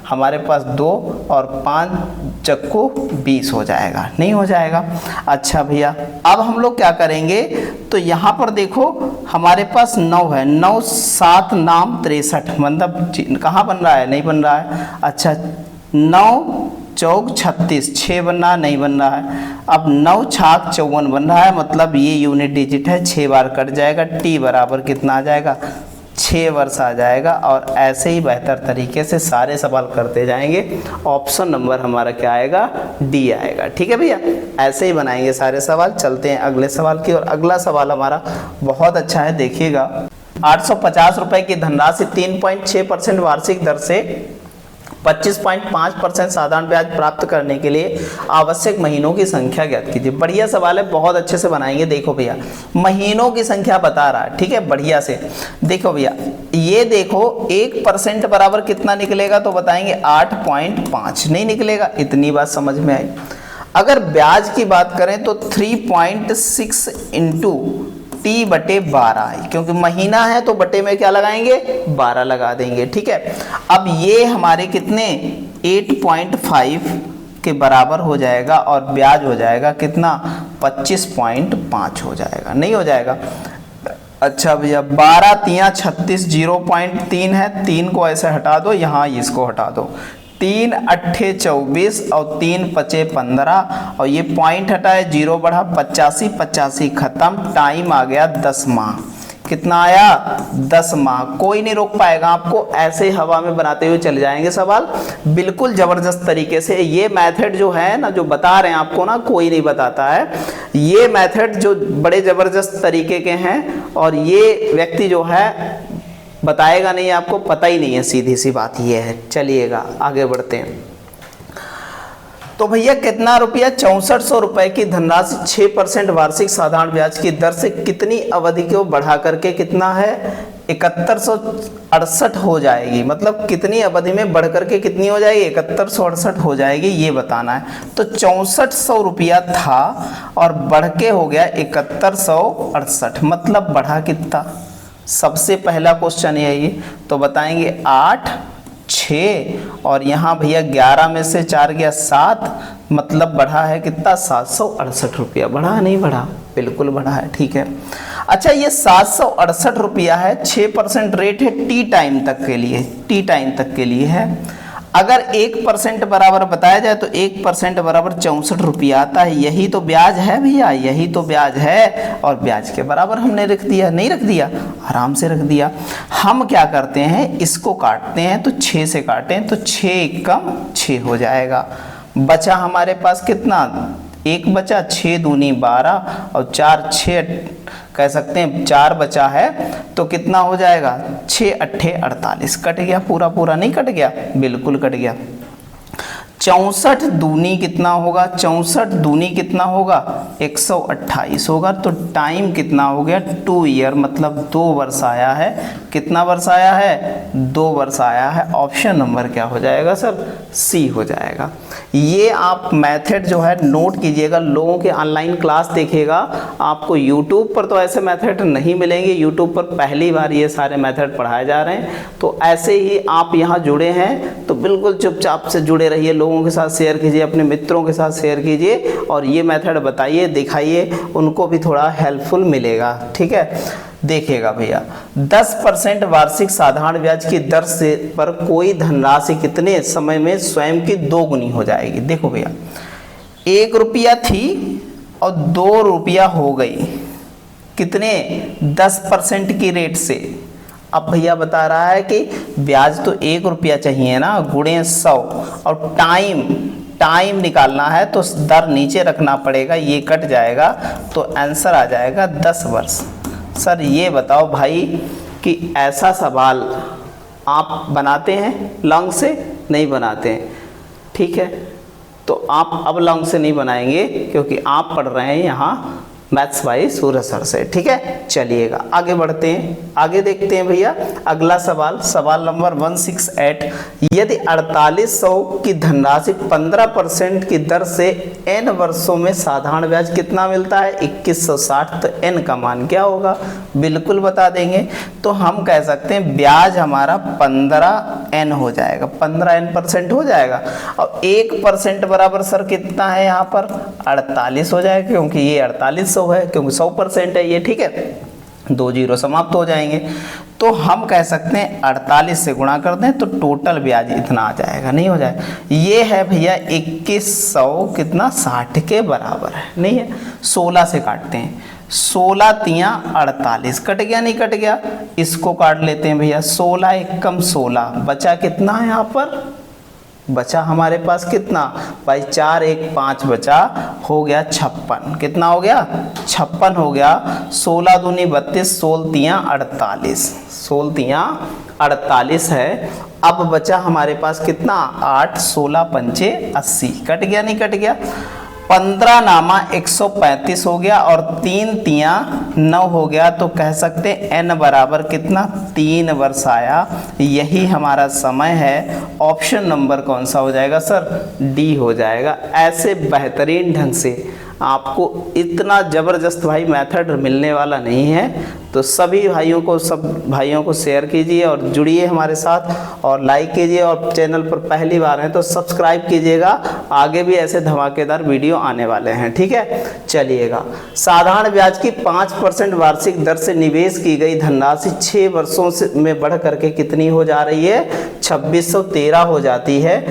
हमारे पास 2, और 5 चक्कू 20 हो जाएगा, नहीं हो जाएगा। अच्छा भैया अब हम लोग क्या करेंगे, तो यहाँ पर देखो हमारे पास 9 है, 9 7 नाम 63, मतलब कहाँ बन रहा है, नहीं बन रहा है। अच्छा 9 चौक 36, 6 बन रहा नहीं बन रहा है। अब 9 छाक 54 बन रहा है, मतलब ये यूनिट डिजिट है, 6 बार कट जाएगा, टी बराबर कितना आ जाएगा 6 वर्ष आ जाएगा। और ऐसे ही बेहतर तरीके से सारे सवाल करते जाएंगे। ऑप्शन नंबर हमारा क्या आएगा, डी आएगा। ठीक है भैया, ऐसे ही बनाएंगे सारे सवाल। चलते हैं अगले सवाल की ओर। अगला सवाल हमारा बहुत अच्छा है, देखिएगा। 850 रुपए की धनराशि 3.6% वार्षिक दर से 25.5% साधारण ब्याज प्राप्त करने के लिए आवश्यक महीनों की संख्या ज्ञात कीजिए। बढ़िया सवाल है, बहुत अच्छे से बनाएंगे। देखो भैया महीनों की संख्या बता रहा है, ठीक है, बढ़िया से देखो भैया, ये देखो 1% बराबर कितना निकलेगा, तो बताएंगे 8.5, नहीं निकलेगा। इतनी बात समझ में आई। अगर ब्याज की बात करें तो 3.6 इंटू T/12, क्योंकि महीना है तो बटे में क्या लगाएंगे, 12 लगा देंगे, ठीक है। अब ये हमारे कितने 8.5 के बराबर हो जाएगा और ब्याज हो जाएगा कितना 25.5 हो जाएगा, नहीं हो जाएगा। अच्छा भैया 12 तिया 36, 0.3 है, 3 को ऐसे हटा दो, यहाँ इसको हटा दो, 3 अट्ठे 24 और 3 पचे 15 और ये पॉइंट हटाए, 0 बढ़ा 85, 85 खत्म, टाइम आ गया 10 माह। कितना आया 10 माह। कोई नहीं रोक पाएगा आपको, ऐसे हवा में बनाते हुए चले जाएंगे सवाल, बिल्कुल जबरदस्त तरीके से। ये मेथड जो है ना, जो बता रहे हैं आपको ना, कोई नहीं बताता है। ये मेथड जो बड़े जबरदस्त तरीके के हैं और ये व्यक्ति जो है बताएगा नहीं, आपको पता ही नहीं है, सीधी सी बात ये है। चलिएगा आगे बढ़ते हैं। तो भैया कितना रुपया 6400 रुपए की धनराशि 6% वार्षिक साधारण ब्याज की दर से कितनी अवधि को बढ़ा करके कितना है 7168 हो जाएगी। मतलब कितनी अवधि में बढ़ करके कितनी हो जाएगी 7168 हो जाएगी, ये बताना है। तो 6400 रुपया था और बढ़ के हो गया 7168, मतलब बढ़ा कितना। सबसे पहला क्वेश्चन यही, तो बताएंगे 8, 6 और यहाँ भैया 11 में से 4 गया 7, मतलब बढ़ा है कितना 768 रुपया। बढ़ा नहीं बढ़ा, बिल्कुल बढ़ा है, ठीक है। अच्छा ये 768 रुपया है, 6% रेट है टी टाइम तक के लिए, टी टाइम तक के लिए है। अगर 1% बराबर बताया जाए तो 1% बराबर 64 रुपया आता है। यही तो ब्याज है भैया, यही तो ब्याज है। और ब्याज के बराबर हमने रख दिया, नहीं रख दिया, आराम से रख दिया। हम क्या करते हैं, इसको काटते हैं, तो 6 से काटें तो 6 कम 6 हो जाएगा। बचा हमारे पास कितना, 1 बचा, 6 दूनी 12 और 4 6 कह सकते हैं 4 बचा है, तो कितना हो जाएगा 6 अट्ठे 48। कट गया, पूरा पूरा नहीं कट गया, बिल्कुल कट गया। 64 दूनी कितना होगा, 64 दूनी कितना होगा 128 होगा। तो टाइम कितना हो गया 2 ईयर, मतलब 2 वर्ष आया है। कितना वर्ष आया है 2 वर्ष आया है। ऑप्शन नंबर क्या हो जाएगा सर, सी हो जाएगा। ये आप मेथड जो है नोट कीजिएगा, लोगों के ऑनलाइन क्लास देखिएगा, आपको यूट्यूब पर तो ऐसे मेथड नहीं मिलेंगे। यूट्यूब पर पहली बार ये सारे मेथड पढ़ाए जा रहे हैं। तो ऐसे ही आप यहाँ जुड़े हैं तो बिल्कुल चुपचाप से जुड़े रहिए, लोगों के साथ शेयर कीजिए, अपने मित्रों के साथ शेयर कीजिए और ये मेथड बताइए, दिखाइए, उनको भी थोड़ा हेल्पफुल मिलेगा, ठीक है। देखिएगा भैया 10% वार्षिक साधारण ब्याज की दर से पर कोई धनराशि कितने समय में स्वयं की 2 गुनी हो जाएगी। देखो भैया 1 रुपया थी और 2 रुपया हो गई, कितने 10% की रेट से। अब भैया बता रहा है कि ब्याज तो 1 रुपया चाहिए ना, गुणे 100 और टाइम निकालना है तो दर नीचे रखना पड़ेगा, ये कट जाएगा तो आंसर आ जाएगा 10 वर्ष। सर ये बताओ भाई कि ऐसा सवाल आप बनाते हैं लॉन्ग से, नहीं बनाते हैं, ठीक है। तो आप अब लॉन्ग से नहीं बनाएंगे क्योंकि आप पढ़ रहे हैं यहाँ मैथ्स बाई सूरज सर से, ठीक है। चलिएगा आगे बढ़ते हैं, आगे देखते हैं भैया अगला सवाल, सवाल नंबर 168। यदि 4800 की धनराशि 15% की दर से n वर्षों में साधारण ब्याज कितना मिलता है 2160, तो n का मान क्या होगा बिल्कुल बता देंगे। तो हम कह सकते हैं ब्याज हमारा 15n हो जाएगा, 15n% हो जाएगा। और 1% बराबर सर कितना है यहाँ पर 48 हो जाएगा, क्योंकि ये 4800 है, क्योंकि 100% है ये, ठीक है। 2 जीरो समाप्त हो जाएंगे। तो हम कह सकते हैं 48 से गुणा कर दें तो टोटल ब्याज इतना आ जाएगा, नहीं हो जाएगा। ये है भैया 2100 कितना 60 के बराबर है, नहीं है। 16 से काटते हैं, 16 तिया 48, कट गया नहीं कट गया, इसको काट लेते हैं भैया। 16 1 कम 16, बचा कितना है यहाँ पर बचा हमारे पास कितना भाई, 4 1 5 बचा, हो गया 56। कितना हो गया, 56 हो गया। 16 दूनी 32, 16 तियां 48, 16 तियां 48 है। अब बचा हमारे पास कितना, 8 16 पंचे 80, कट गया नहीं कट गया। 15 नामा 135 हो गया और 3 तियां 9 हो गया। तो कह सकते हैं n बराबर कितना, 3 वर्ष आया। यही हमारा समय है। ऑप्शन नंबर कौन सा हो जाएगा सर, डी हो जाएगा। ऐसे बेहतरीन ढंग से आपको इतना ज़बरदस्त भाई मेथड मिलने वाला नहीं है। तो सभी भाइयों को, सब भाइयों को शेयर कीजिए और जुड़िए हमारे साथ और लाइक कीजिए, और चैनल पर पहली बार हैं तो सब्सक्राइब कीजिएगा। आगे भी ऐसे धमाकेदार वीडियो आने वाले हैं, ठीक है। चलिएगा, साधारण ब्याज की 5% वार्षिक दर से निवेश की गई धनराशि 6 वर्षों में बढ़ करके कितनी हो जा रही है, 2613 हो जाती है।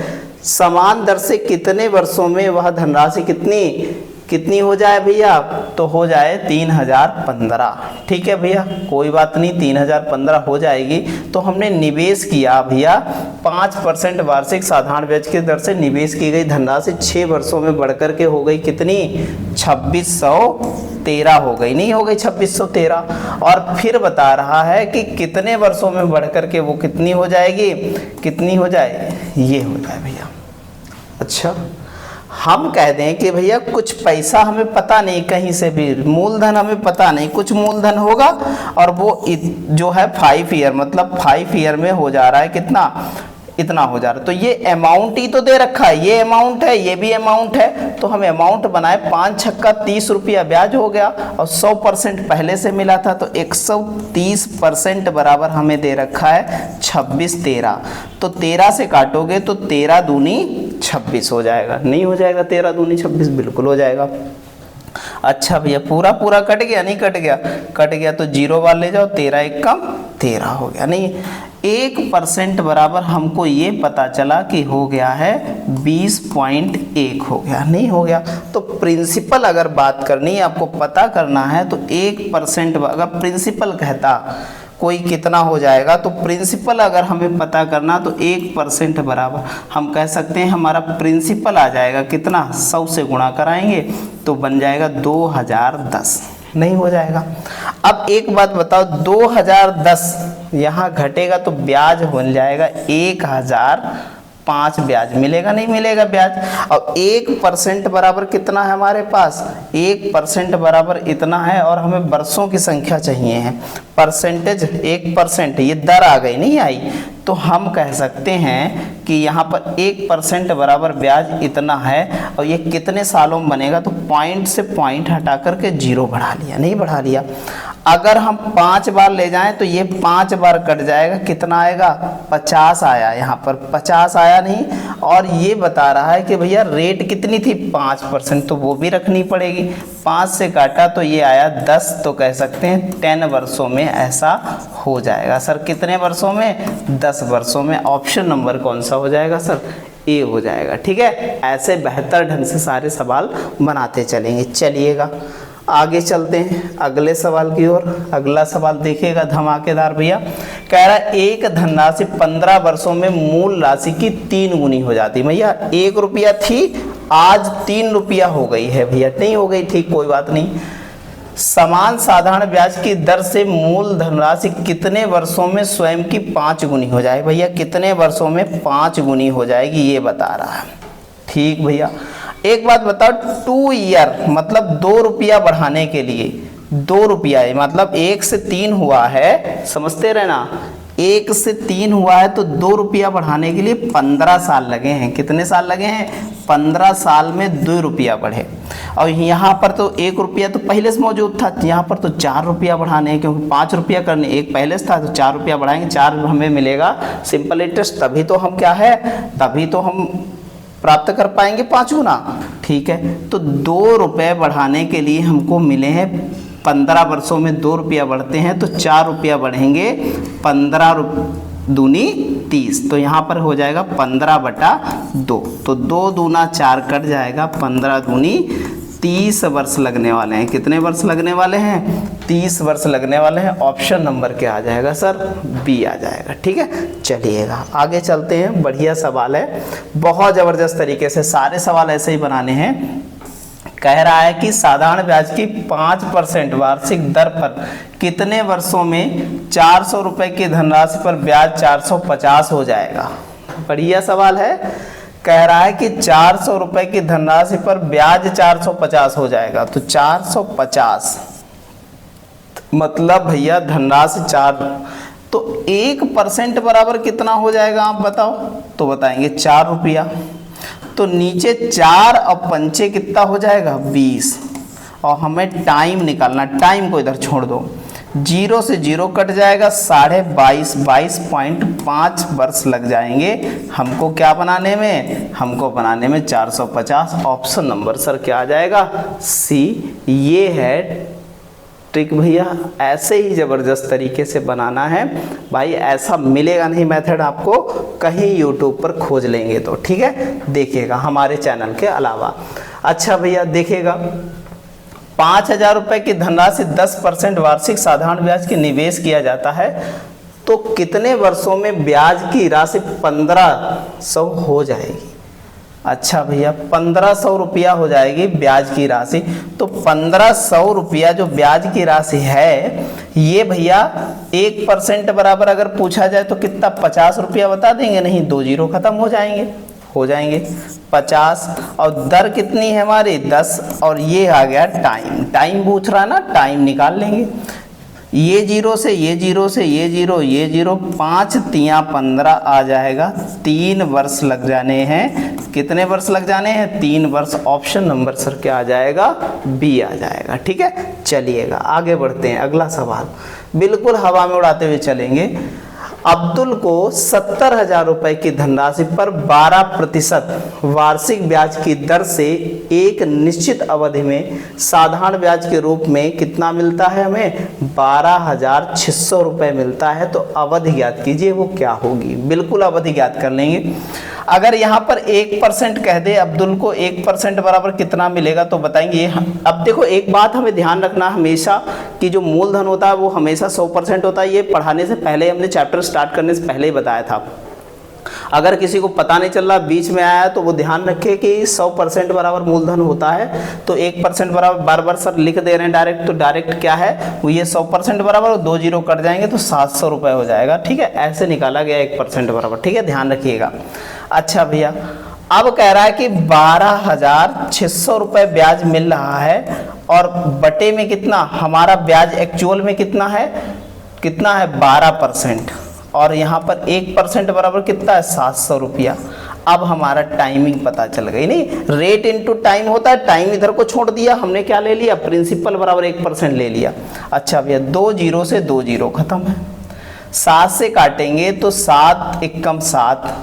समान दर से कितने वर्षों में वह धनराशि कितनी हो जाए भैया, तो हो जाए 3015। ठीक है भैया, कोई बात नहीं, 3015 हो जाएगी। तो हमने निवेश किया भैया 5% वार्षिक साधारण ब्याज की दर से निवेश की गई धनराशि 6 वर्षों में बढ़कर के हो गई कितनी, 2613 हो गई, नहीं हो गई 2613। और फिर बता रहा है कि कितने वर्षों में बढ़कर के वो कितनी हो जाएगी, कितनी हो जाए, ये हो जाए भैया। अच्छा, हम कह दें कि भैया कुछ पैसा हमें पता नहीं, कहीं से भी मूलधन हमें पता नहीं, कुछ मूलधन होगा और वो जो है 5 ईयर, मतलब 5 ईयर में हो जा रहा है कितना, इतना हो जा रहा है। तो ये अमाउंट ही तो दे रखा है, ये अमाउंट है, ये भी अमाउंट है। तो हम अमाउंट बनाए, 5 छक्का 30 रुपया ब्याज हो गया और 100% पहले से मिला था, तो 130% बराबर हमें दे रखा है 2613। तो 13 से काटोगे तो 13 दूनी 26 हो जाएगा, नहीं हो जाएगा 13 दूनी 26, बिल्कुल हो जाएगा। अच्छा भैया, पूरा पूरा कट गया, नहीं कट गया, कट गया तो 0 बार ले जाओ, 13 एक कम 13 हो गया। नहीं, 1% बराबर हमको ये पता चला कि हो गया है 20.1 हो गया, नहीं हो गया। तो प्रिंसिपल अगर बात करनी है, आपको पता करना है, तो 1% अगर प्रिंसिपल कहता कोई कितना हो जाएगा, तो प्रिंसिपल अगर हमें पता करना तो 1% बराबर हम कह सकते हैं हमारा प्रिंसिपल आ जाएगा कितना, 100 से गुणा कराएंगे तो बन जाएगा 2010, नहीं हो जाएगा। अब एक बात बताओ, 2010 यहाँ घटेगा तो ब्याज हो जाएगा 1005 ब्याज मिलेगा, नहीं मिलेगा ब्याज। और 1% बराबर कितना है हमारे पास, 1% बराबर इतना है, और हमें वर्षों की संख्या चाहिए है। परसेंटेज 1%, ये दर आ गई, नहीं आई, तो हम कह सकते हैं कि यहाँ पर 1% बराबर ब्याज इतना है। और ये कितने सालों में बनेगा, तो पॉइंट से पॉइंट हटा करके 0 बढ़ा लिया, नहीं बढ़ा लिया। अगर हम 5 बार ले जाएं तो ये 5 बार कट जाएगा, कितना आएगा, 50 आया, यहाँ पर 50 आया नहीं। और ये बता रहा है कि भैया रेट कितनी थी, 5%, तो वो भी रखनी पड़ेगी। 5 से काटा तो ये आया 10, तो कह सकते हैं 10 वर्षों में ऐसा हो जाएगा। सर कितने वर्षों में, 10 वर्षों में। ऑप्शन नंबर कौन सा हो जाएगा सर, ए हो जाएगा। ठीक है, ऐसे बेहतर ढंग से सारे सवाल बनाते चलेंगे। चलिएगा आगे चलते हैं अगले सवाल की ओर। अगला सवाल देखिएगा धमाकेदार भैया, कह रहा है एक धनराशि 15 वर्षों में मूल राशि की 3 गुनी हो जाती। भैया 1 रुपया थी, आज 3 रुपया हो गई है भैया, नहीं हो गई, ठीक कोई बात नहीं। समान साधारण ब्याज की दर से मूल धनराशि कितने वर्षों में स्वयं की 5 गुनी हो जाए। भैया कितने वर्षों में 5 गुनी हो जाएगी, ये बता रहा है। ठीक भैया, एक बात बताओ, 2 ईयर मतलब 2 रुपया बढ़ाने के लिए 2 रुपया है, मतलब 1 से 3 हुआ है, समझते रहना, 1 से 3 हुआ है, तो 2 रुपया बढ़ाने के लिए 15 साल लगे हैं। कितने साल लगे हैं, 15 साल में 2 रुपया बढ़े। और यहाँ पर तो 1 रुपया तो पहले से मौजूद था, यहाँ पर तो 4 रुपया बढ़ाने हैं, क्योंकि 5 रुपया करने, 1 पहले से था, तो 4 रुपया बढ़ाएंगे, 4 हमें मिलेगा सिंपल इंटरेस्ट, तभी तो हम क्या है, तभी तो हम प्राप्त कर पाएंगे 5 गुना। ठीक है, तो 2 रुपये बढ़ाने के लिए हमको मिले हैं 15 वर्षों में 2 रुपया बढ़ते हैं, तो 4 रुपया बढ़ेंगे, 15 दूनी 30, तो यहाँ पर हो जाएगा 15/2, तो 2 दूना 4 कट जाएगा, 15 दूनी 30 वर्ष लगने वाले हैं। कितने वर्ष लगने वाले हैं, 30 वर्ष लगने वाले हैं। ऑप्शन नंबर क्या आ जाएगा सर? बी आ जाएगा। ठीक है, चलिएगा आगे चलते हैं। बढ़िया सवाल है, बहुत ज़बरदस्त तरीके से सारे सवाल ऐसे ही बनाने हैं। कह रहा है कि साधारण ब्याज की 5% वार्षिक दर पर कितने वर्षों में 400 रुपये की धनराशि पर ब्याज 450 हो जाएगा? बढ़िया सवाल है। कह रहा है कि 400 रुपये की धनराशि पर ब्याज 450 हो जाएगा। तो 450 मतलब भैया धनराशि 4, तो 1% बराबर कितना हो जाएगा आप बताओ? तो बताएंगे 4 रुपया। तो नीचे 4 और पंचे कितना हो जाएगा? 20। और हमें टाइम निकालना, टाइम को इधर छोड़ दो, 0 से 0 कट जाएगा, 22.5 वर्ष लग जाएंगे हमको क्या बनाने में? हमको बनाने में 450। ऑप्शन नंबर सर क्या आ जाएगा? सी। ये है ट्रिक भैया, ऐसे ही ज़बरदस्त तरीके से बनाना है भाई। ऐसा मिलेगा नहीं मेथड आपको कहीं यूट्यूब पर खोज लेंगे तो। ठीक है, देखिएगा हमारे चैनल के अलावा। अच्छा भैया देखिएगा, 5000 रुपये की धनराशि 10% वार्षिक साधारण ब्याज की निवेश किया जाता है, तो कितने वर्षों में ब्याज की राशि 1500 हो जाएगी? अच्छा भैया 1500 रुपया हो जाएगी ब्याज की राशि। तो 1500 रुपया जो ब्याज की राशि है, ये भैया 1% बराबर अगर पूछा जाए तो कितना? 50 रुपया बता देंगे? नहीं, 2 जीरो खत्म हो जाएंगे 50। और दर कितनी है हमारी? 10। और ये आ गया टाइम पूछ रहा है ना, टाइम निकाल लेंगे। ये जीरो से ये जीरो से ये जीरो 5 तियाँ 15 आ जाएगा। 3 वर्ष लग जाने हैं। कितने वर्ष लग जाने हैं? 3 वर्ष। ऑप्शन नंबर सर क्या आ जाएगा? बी आ जाएगा। ठीक है, चलिएगा आगे बढ़ते हैं। अगला सवाल बिल्कुल हवा में उड़ाते हुए चलेंगे। अब्दुल को 70,000 रुपये की धनराशि पर 12% वार्षिक ब्याज की दर से एक निश्चित अवधि में साधारण ब्याज के रूप में कितना मिलता है? हमें 12,600 रुपये मिलता है। तो अवधि ज्ञात कीजिए, वो क्या होगी? बिल्कुल अवधि ज्ञात कर लेंगे। अगर यहाँ पर 1% कह दे अब्दुल को, 1% बराबर कितना मिलेगा? तो बताएंगे। अब देखो एक बात हमें ध्यान रखना हमेशा कि जो मूलधन होता है वो हमेशा 100% होता है। ये पढ़ाने से पहले हमने चैप्टर स्टार्ट करने से पहले ही बताया था। अगर किसी को पता नहीं चल रहा, बीच में आया, तो वो ध्यान रखे कि 100% बराबर मूलधन होता है। तो 1% बराबर, बार बार सर लिख दे रहे हैं डायरेक्ट, तो डायरेक्ट क्या है वो, ये 100% बराबर, 2 जीरो कट जाएंगे तो 700 रुपये हो जाएगा। ठीक है, ऐसे निकाला गया 1% बराबर। ठीक है, ध्यान रखिएगा। अच्छा भैया अब कह रहा है कि 12,600 रुपये ब्याज मिल रहा है, और बटे में कितना? हमारा ब्याज एक्चुअल में कितना है? 12%। और यहाँ पर 1% बराबर कितना है? 700 रुपया। अब हमारा टाइमिंग पता चल गई। नहीं, रेट इनटू टाइम होता है, टाइम इधर को छोड़ दिया, हमने क्या ले लिया? प्रिंसिपल बराबर 1% ले लिया। अच्छा भैया 2 जीरो से 2 जीरो खत्म है। 7 से काटेंगे तो 7 एकम 7,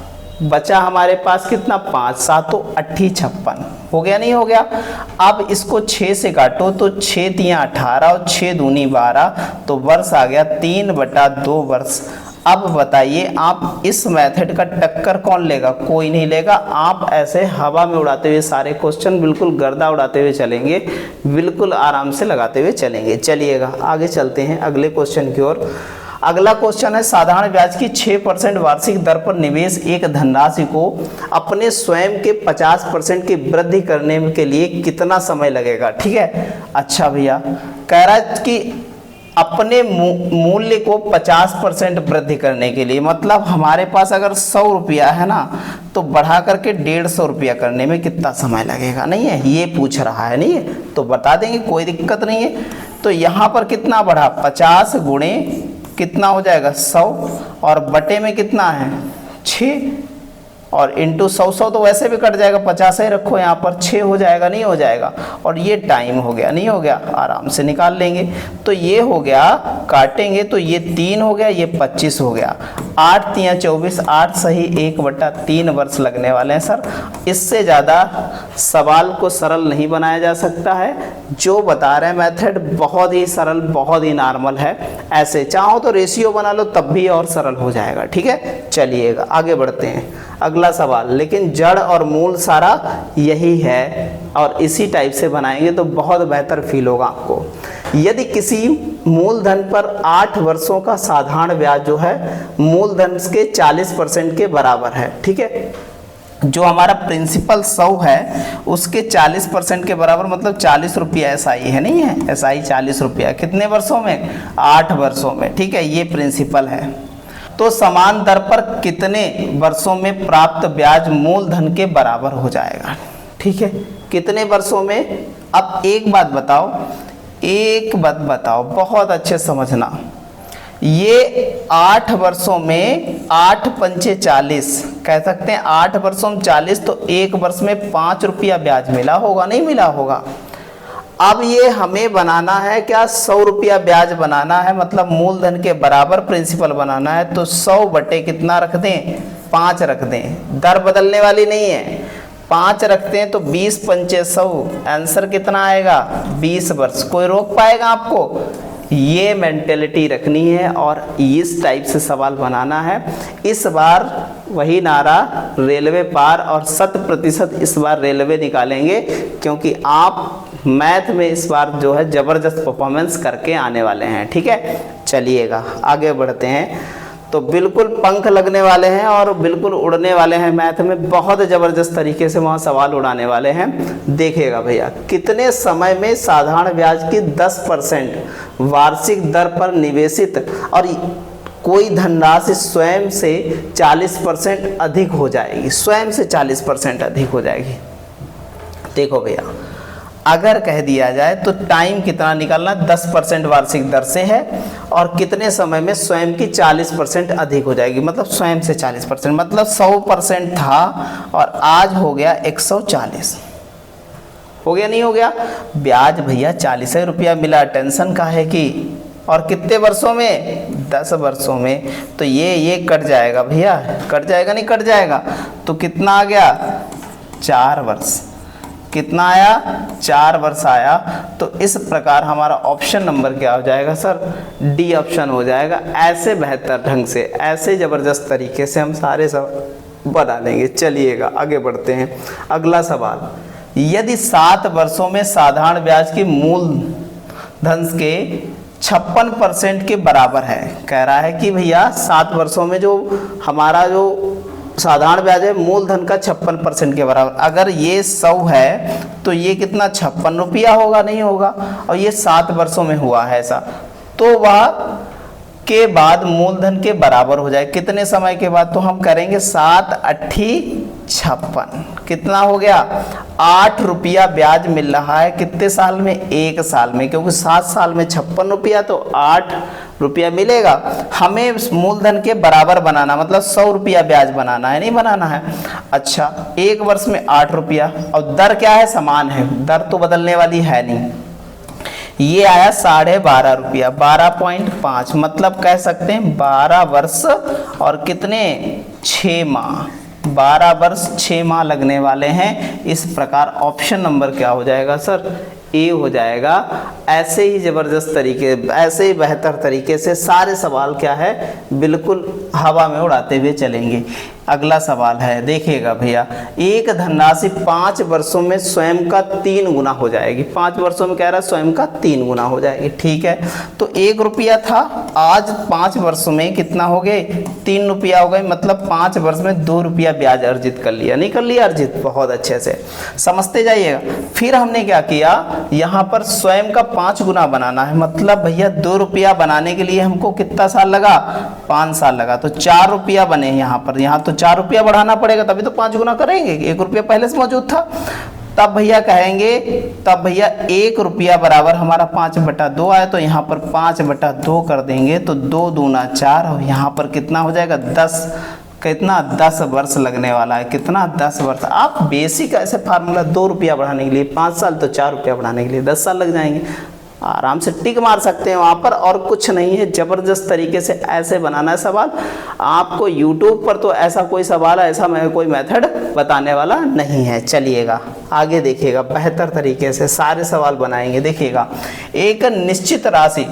बचा हमारे पास कितना? 5, 7 तो 58 हो गया, नहीं हो गया? अब इसको 6 से काटो तो 6 तियाँ 18 और 6 दूनी 12, तो वर्ष आ गया 3/2 वर्ष। अब बताइए आप इस मेथड का टक्कर कौन लेगा? कोई नहीं लेगा। आप ऐसे हवा में उड़ाते हुए सारे क्वेश्चन बिल्कुल गर्दा उड़ाते हुए चलेंगे, बिल्कुल आराम से लगाते हुए चलेंगे। चलिएगा आगे चलते हैं अगले क्वेश्चन की ओर। अगला क्वेश्चन है, साधारण ब्याज की 6% वार्षिक दर पर निवेश एक धनराशि को अपने स्वयं के 50% की वृद्धि करने के लिए कितना समय लगेगा? ठीक है। अच्छा भैया कह रहा है कि अपने मूल्य को 50% वृद्धि करने के लिए, मतलब हमारे पास अगर 100 रुपया है ना, तो बढ़ा करके 150 रुपया करने में कितना समय लगेगा? नहीं है, ये पूछ रहा है। नहीं है तो बता देंगे, कोई दिक्कत नहीं है। तो यहाँ पर कितना बढ़ा? 50 गुणे कितना हो जाएगा? 100, और बटे में कितना है? 6, और इंटू 100 तो वैसे भी कट जाएगा, 50 ही रखो यहाँ पर, 6 हो जाएगा, नहीं हो जाएगा? और ये टाइम हो गया, नहीं हो गया? आराम से निकाल लेंगे। तो ये हो गया, काटेंगे तो ये 3 हो गया, ये 25 हो गया। 8 तियाँ 24, 8 सही 1/3 वर्ष लगने वाले हैं सर। इससे ज़्यादा सवाल को सरल नहीं बनाया जा सकता है। जो बता रहे हैं मेथड बहुत ही सरल, बहुत ही नॉर्मल है। ऐसे चाहो तो रेशियो बना लो तब भी और सरल हो जाएगा। ठीक है, चलिएगा आगे बढ़ते हैं। अगला सवाल, लेकिन जड़ और मूल सारा यही है और इसी टाइप से बनाएंगे तो बहुत बेहतर फील होगा आपको। यदि किसी मूलधन पर 8 वर्षों का साधारण ब्याज जो है मूलधन के 40% के बराबर है, ठीक है। जो हमारा प्रिंसिपल 100 है उसके 40% के बराबर, मतलब 40 रुपया एसआई है, नहीं है, एसआई 40 रुपया, कितने वर्षों में, 8 वर्षों में, ठीक है, ये प्रिंसिपल है। तो समान दर पर कितने वर्षों में प्राप्त ब्याज मूलधन के बराबर हो जाएगा, ठीक है, कितने वर्षों में। अब एक बात बताओ, बहुत अच्छे समझना, ये 8 वर्षों में 8 पंचे 40 कह सकते हैं, 8 वर्षों में 40, तो एक वर्ष में 5 रुपया ब्याज मिला होगा, नहीं मिला होगा। अब ये हमें बनाना है क्या, 100 रुपया ब्याज बनाना है, मतलब मूलधन के बराबर प्रिंसिपल बनाना है, तो 100 बटे कितना रख दें, 5 रख दें, दर बदलने वाली नहीं है, 5 रखते हैं तो 20 पंचे 100, आंसर कितना आएगा, 20 वर्ष। कोई रोक पाएगा आपको, ये मेंटेलिटी रखनी है और इस टाइप से सवाल बनाना है। इस बार वही नारा, रेलवे पार, और 100% इस बार रेलवे निकालेंगे, क्योंकि आप मैथ में इस बार जो है ज़बरदस्त परफॉर्मेंस करके आने वाले हैं, ठीक है। चलिएगा आगे बढ़ते हैं। तो बिल्कुल पंख लगने वाले हैं और बिल्कुल उड़ने वाले हैं, मैथ में बहुत ज़बरदस्त तरीके से वहाँ सवाल उड़ाने वाले हैं। देखिएगा भैया, कितने समय में साधारण ब्याज की 10% वार्षिक दर पर निवेशित और कोई धनराशि स्वयं से 40% अधिक हो जाएगी, स्वयं से 40% अधिक हो जाएगी। देखो भैया, अगर कह दिया जाए तो टाइम कितना निकालना, 10% वार्षिक दर से है और कितने समय में स्वयं की 40% अधिक हो जाएगी, मतलब स्वयं से 40%, मतलब 100% था और आज हो गया 140, हो गया नहीं हो गया। ब्याज भैया 40 रुपया मिला, टेंशन का है कि, और कितने वर्षों में, 10 वर्षों में, तो ये कट जाएगा भैया, कट जाएगा नहीं कट जाएगा, तो कितना आ गया, 4 वर्ष, कितना आया, 4 वर्ष आया। तो इस प्रकार हमारा ऑप्शन नंबर क्या हो जाएगा सर, डी ऑप्शन हो जाएगा। ऐसे बेहतर ढंग से, ऐसे ज़बरदस्त तरीके से हम सारे सब बना लेंगे। चलिएगा आगे बढ़ते हैं। अगला सवाल, यदि 7 वर्षों में साधारण ब्याज की मूलधन के 56% के बराबर है, कह रहा है कि भैया 7 वर्षों में जो हमारा जो साधारण ब्याज है मूलधन का 56% के बराबर, अगर ये 100 है तो ये कितना 56 रुपया होगा, नहीं होगा, और ये 7 वर्षों में हुआ है ऐसा, तो वह के बाद मूलधन के बराबर हो जाए, कितने समय के बाद, तो हम करेंगे 7 अट्ठी 56, कितना हो गया, 8 रुपया ब्याज मिल रहा है, कितने साल में, 1 साल में, क्योंकि 7 साल में 56 रुपया, तो 8 रुपया मिलेगा। हमें मूलधन के बराबर बनाना, मतलब 100 रुपया ब्याज बनाना है, नहीं बनाना है। अच्छा, 1 वर्ष में 8 रुपया, और दर क्या है, समान है, दर तो बदलने वाली है नहीं। ये आया 12.5 रुपया, 12.5, मतलब कह सकते हैं 12 वर्ष और कितने, 6 माह, 12 वर्ष 6 माह लगने वाले हैं। इस प्रकार ऑप्शन नंबर क्या हो जाएगा सर, ए हो जाएगा। ऐसे ही ज़बरदस्त तरीके, ऐसे ही बेहतर तरीके से सारे सवाल क्या है, बिल्कुल हवा में उड़ाते हुए चलेंगे। अगला सवाल है, देखिएगा भैया, एक धनराशि 5 वर्षों में स्वयं का 3 गुना हो जाएगी, 5 वर्षों में कह रहा है स्वयं का 3 गुना हो जाएगी, ठीक है। तो 1 रुपया था, आज 5 वर्षों में कितना हो गए, 3 रुपया हो गए, मतलब 5 वर्ष में 2 रुपया ब्याज अर्जित कर लिया, नहीं कर लिया अर्जित, बहुत अच्छे से समझते जाइएगा। फिर हमने क्या किया, यहाँ पर स्वयं का 5 गुना बनाना है, मतलब भैया 2 रुपया बनाने के लिए हमको कितना साल लगा, 5 साल लगा, तो 4 रुपया बने यहाँ पर, यहाँ तो 4 रुपया बढ़ाना पड़ेगा, तभी तो 5 गुना करेंगे, 1 रुपया पहले से मौजूद था। तब भैया कहेंगे, तब भैया 1 रुपया बराबर हमारा 5/2 आया, तो यहाँ पर 5/2 कर देंगे, तो 2 दूना 4, और यहाँ पर कितना हो जाएगा 10, कितना 10 वर्ष लगने वाला है, कितना 10 वर्ष। आप बेसिक ऐसे फार्मूला, 2 रुपया बढ़ाने के लिए 5 साल, तो 4 रुपया बढ़ाने के लिए 10 साल लग जाएंगे, आराम से टिक मार सकते हैं वहाँ पर, और कुछ नहीं है। ज़बरदस्त तरीके से ऐसे बनाना है सवाल। आपको YouTube पर तो ऐसा कोई सवाल, ऐसा मैं कोई मेथड बताने वाला नहीं है। चलिएगा आगे देखिएगा, बेहतर तरीके से सारे सवाल बनाएंगे। देखिएगा, एक निश्चित राशि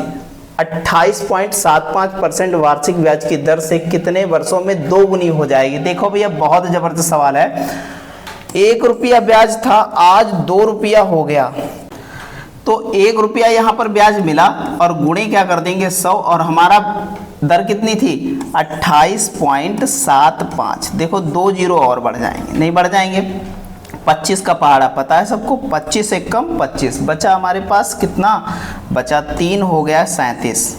28.75% वार्षिक ब्याज की दर से कितने वर्षों में 2 गुनी हो जाएगी। देखो भैया, बहुत ज़बरदस्त सवाल है। 1 रुपया ब्याज था, आज 2 रुपया हो गया, तो 1 रुपया यहाँ पर ब्याज मिला और गुणे क्या कर देंगे 100, और हमारा दर कितनी थी 28.75। देखो 2 जीरो और बढ़ जाएंगे, नहीं बढ़ जाएंगे। 25 का पहाड़ा पता है सबको, 25 से कम 25 बचा हमारे पास, कितना बचा 3 हो गया 37।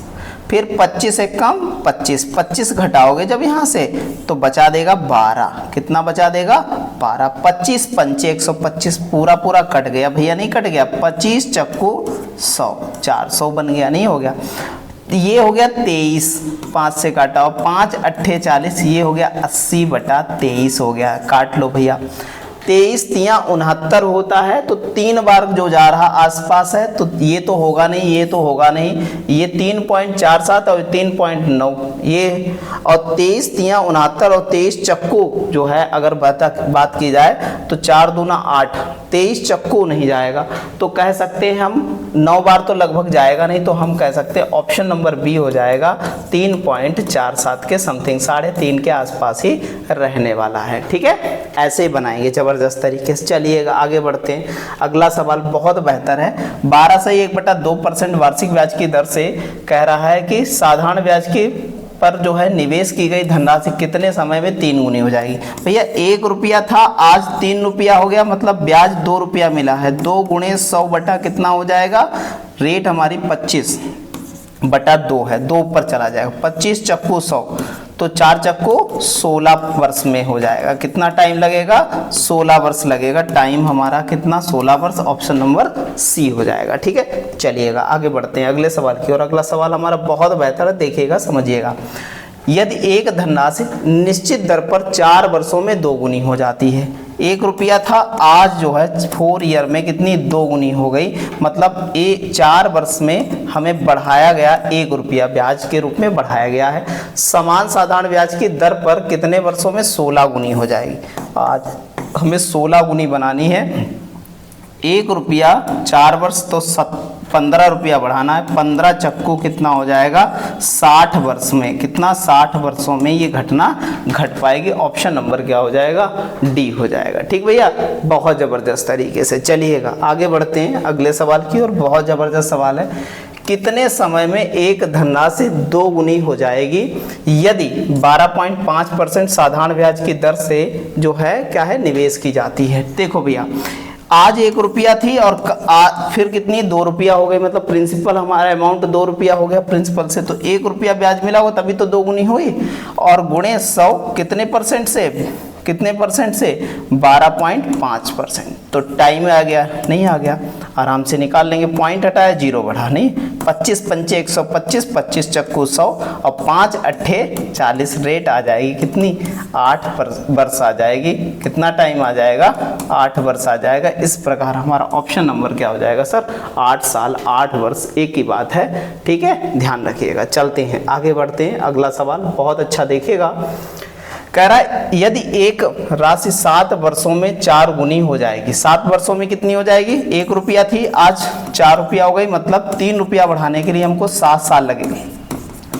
फिर 25 से कम 25, 25 घटाओगे जब यहाँ से तो बचा देगा 12, कितना बचा देगा 12। 25 पंचे 125, पूरा पूरा कट गया भैया, नहीं कट गया, 25 चक्कू 100, 400 बन गया, नहीं हो गया। ये हो गया 23, 5 से काटा, 5 अट्ठे 40, ये हो गया 80/23 हो गया, काट लो भैया। 23 तियां 69 होता है, तो 3 बार जो जा रहा आसपास है, तो ये तो होगा नहीं, ये तो होगा नहीं, ये 3.47 और 3.9 ये, और 23 तियां 69 और 23 चक्कू जो है अगर बात की जाए तो 4 दूना 8, 23 चक्कू नहीं जाएगा, तो कह सकते हैं हम 9 बार तो लगभग जाएगा नहीं, तो हम कह सकते हैं ऑप्शन नंबर बी हो जाएगा 3.47 के समथिंग, 3.5 के आसपास ही रहने वाला है। ठीक है, ऐसे ही बनाएंगे जबरदस्त तरीके से। चलिएगा आगे बढ़ते हैं। अगला सवाल बहुत बेहतर है। 12 से 1/2% वार्षिक ब्याज की दर से कह रहा है कि साधारण ब्याज की पर जो है निवेश की गई धनराशि कितने समय में 3 गुनी हो जाएगी। भैया 1 रुपया था, आज 3 रुपया हो गया, मतलब ब्याज 2 रुपया मिला है। 2 गुणे 100 बटा कितना हो जाएगा, रेट हमारी 25/2 है, 2 ऊपर चला जाएगा, 25 चक्कू 100, तो 4 चक्कू 16 वर्ष में हो जाएगा। कितना टाइम लगेगा, 16 वर्ष लगेगा। टाइम हमारा कितना, 16 वर्ष, ऑप्शन नंबर सी हो जाएगा। ठीक है, चलिएगा आगे बढ़ते हैं अगले सवाल की ओर। अगला सवाल हमारा बहुत बेहतर है, देखिएगा समझिएगा। यदि एक धनराशि निश्चित दर पर 4 वर्षों में 2 गुनी हो जाती है, 1 रुपया था, आज जो है 4 ईयर में कितनी 2 गुनी हो गई, मतलब 4 वर्ष में हमें बढ़ाया गया 1 रुपया, ब्याज के रूप में बढ़ाया गया है। समान साधारण ब्याज की दर पर कितने वर्षों में 16 गुनी हो जाएगी। आज हमें 16 गुनी बनानी है। 1 रुपया 4 वर्ष तो 15 रुपया बढ़ाना है, 15 चक्कू कितना हो जाएगा 60 वर्ष में, कितना 60 वर्षों में ये घटना घट पाएगी। ऑप्शन नंबर क्या हो जाएगा, डी हो जाएगा। ठीक भैया, बहुत ज़बरदस्त तरीके से। चलिएगा आगे बढ़ते हैं अगले सवाल की ओर। बहुत ज़बरदस्त सवाल है। कितने समय में एक धनराशि 2 गुनी हो जाएगी यदि 12.5% साधारण ब्याज की दर से जो है क्या है निवेश की जाती है। देखो भैया, आज 1 रुपया थी और फिर कितनी 2 रुपया हो गई, मतलब प्रिंसिपल हमारा अमाउंट 2 रुपया हो गया प्रिंसिपल से, तो 1 रुपया ब्याज मिला हो तभी तो 2 गुनी हुई, और गुणे 100 कितने परसेंट से, कितने परसेंट से 12.5%। तो टाइम आ गया, नहीं आ गया, आराम से निकाल लेंगे, पॉइंट हटाया 0 बढ़ा, नहीं 25 पंचे 125, 25 चक्कू 100 और 5 अट्ठे 40, रेट आ जाएगी कितनी 8 वर्ष आ जाएगी। कितना टाइम आ जाएगा 8 वर्ष आ जाएगा। इस प्रकार हमारा ऑप्शन नंबर क्या हो जाएगा सर 8 साल 8 वर्ष, एक ही बात है। ठीक है, ध्यान रखिएगा। चलते हैं आगे बढ़ते हैं। अगला सवाल बहुत अच्छा देखिएगा। कह रहा है यदि एक राशि 7 वर्षों में 4 गुनी हो जाएगी। 7 वर्षों में कितनी हो जाएगी, 1 रुपया थी, आज 4 रुपया हो गई, मतलब 3 रुपया बढ़ाने के लिए हमको 7 साल लगेंगे।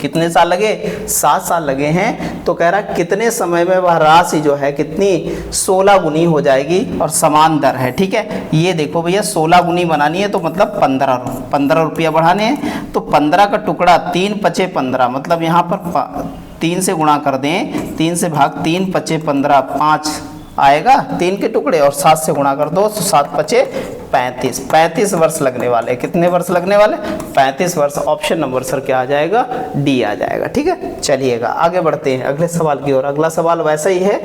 कितने साल लगे, 7 साल लगे हैं। तो कह रहा है कितने समय में वह राशि जो है कितनी 16 गुनी हो जाएगी और समान दर है। ठीक है, ये देखो भैया 16 गुनी बनानी है तो मतलब 15 रुपया बढ़ाने हैं, तो 15 का टुकड़ा 3 पचे 15, मतलब यहाँ पर 3 से गुणा कर दें, 3 से भाग 3 पचे 15, 5 आएगा 3 के टुकड़े, और 7 से गुणा कर दो, 7 पचे 35, 35 वर्ष लगने वाले। कितने वर्ष लगने वाले, 35 वर्ष। ऑप्शन नंबर सर क्या आ जाएगा, डी आ जाएगा। ठीक है, चलिएगा आगे बढ़ते हैं अगले सवाल की ओर। अगला सवाल वैसा ही है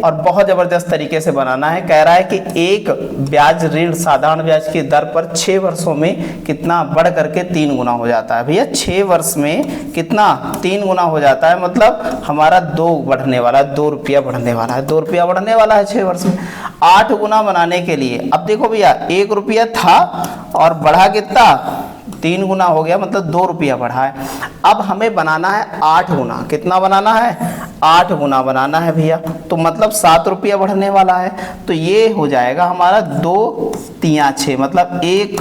और बहुत ज़बरदस्त तरीके से बनाना है। कह रहा है कि एक ब्याज ऋण साधारण ब्याज की दर पर 6 वर्षों में कितना बढ़ करके 3 गुना हो जाता है। भैया 6 वर्ष में कितना 3 गुना हो जाता है, मतलब हमारा 2 बढ़ने वाला है, 2 रुपया बढ़ने वाला है, 2 रुपया बढ़ने वाला है 6 वर्ष में। 8 गुना बनाने के लिए अब देखो भैया 1 रुपया था और बढ़ा कितना 3 गुना हो गया, मतलब 2 रुपया बढ़ा है। अब हमें बनाना है 8 गुना, कितना बनाना है 8 गुना बनाना है भैया, तो मतलब 7 रुपया बढ़ने वाला है। तो ये हो जाएगा हमारा 2 तिया 6, मतलब 1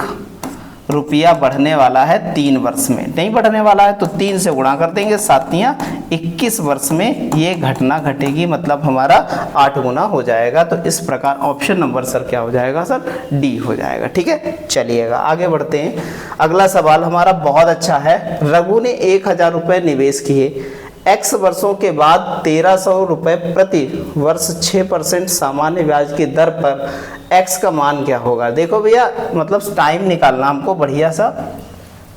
रुपया बढ़ने वाला है 3 वर्ष में। नहीं बढ़ने वाला है तो 3 से गुणा कर देंगे, 7 तिया 21 वर्ष में ये घटना घटेगी, मतलब हमारा 8 गुना हो जाएगा। तो इस प्रकार ऑप्शन नंबर सर क्या हो जाएगा सर, डी हो जाएगा। ठीक है, चलिएगा आगे बढ़ते हैं। अगला सवाल हमारा बहुत अच्छा है। रघु ने 1000 रुपये निवेश किए, x वर्षों के बाद 1300 रुपये प्रति वर्ष 6% सामान्य ब्याज की दर पर x का मान क्या होगा। देखो भैया, मतलब टाइम निकालना हमको बढ़िया सा।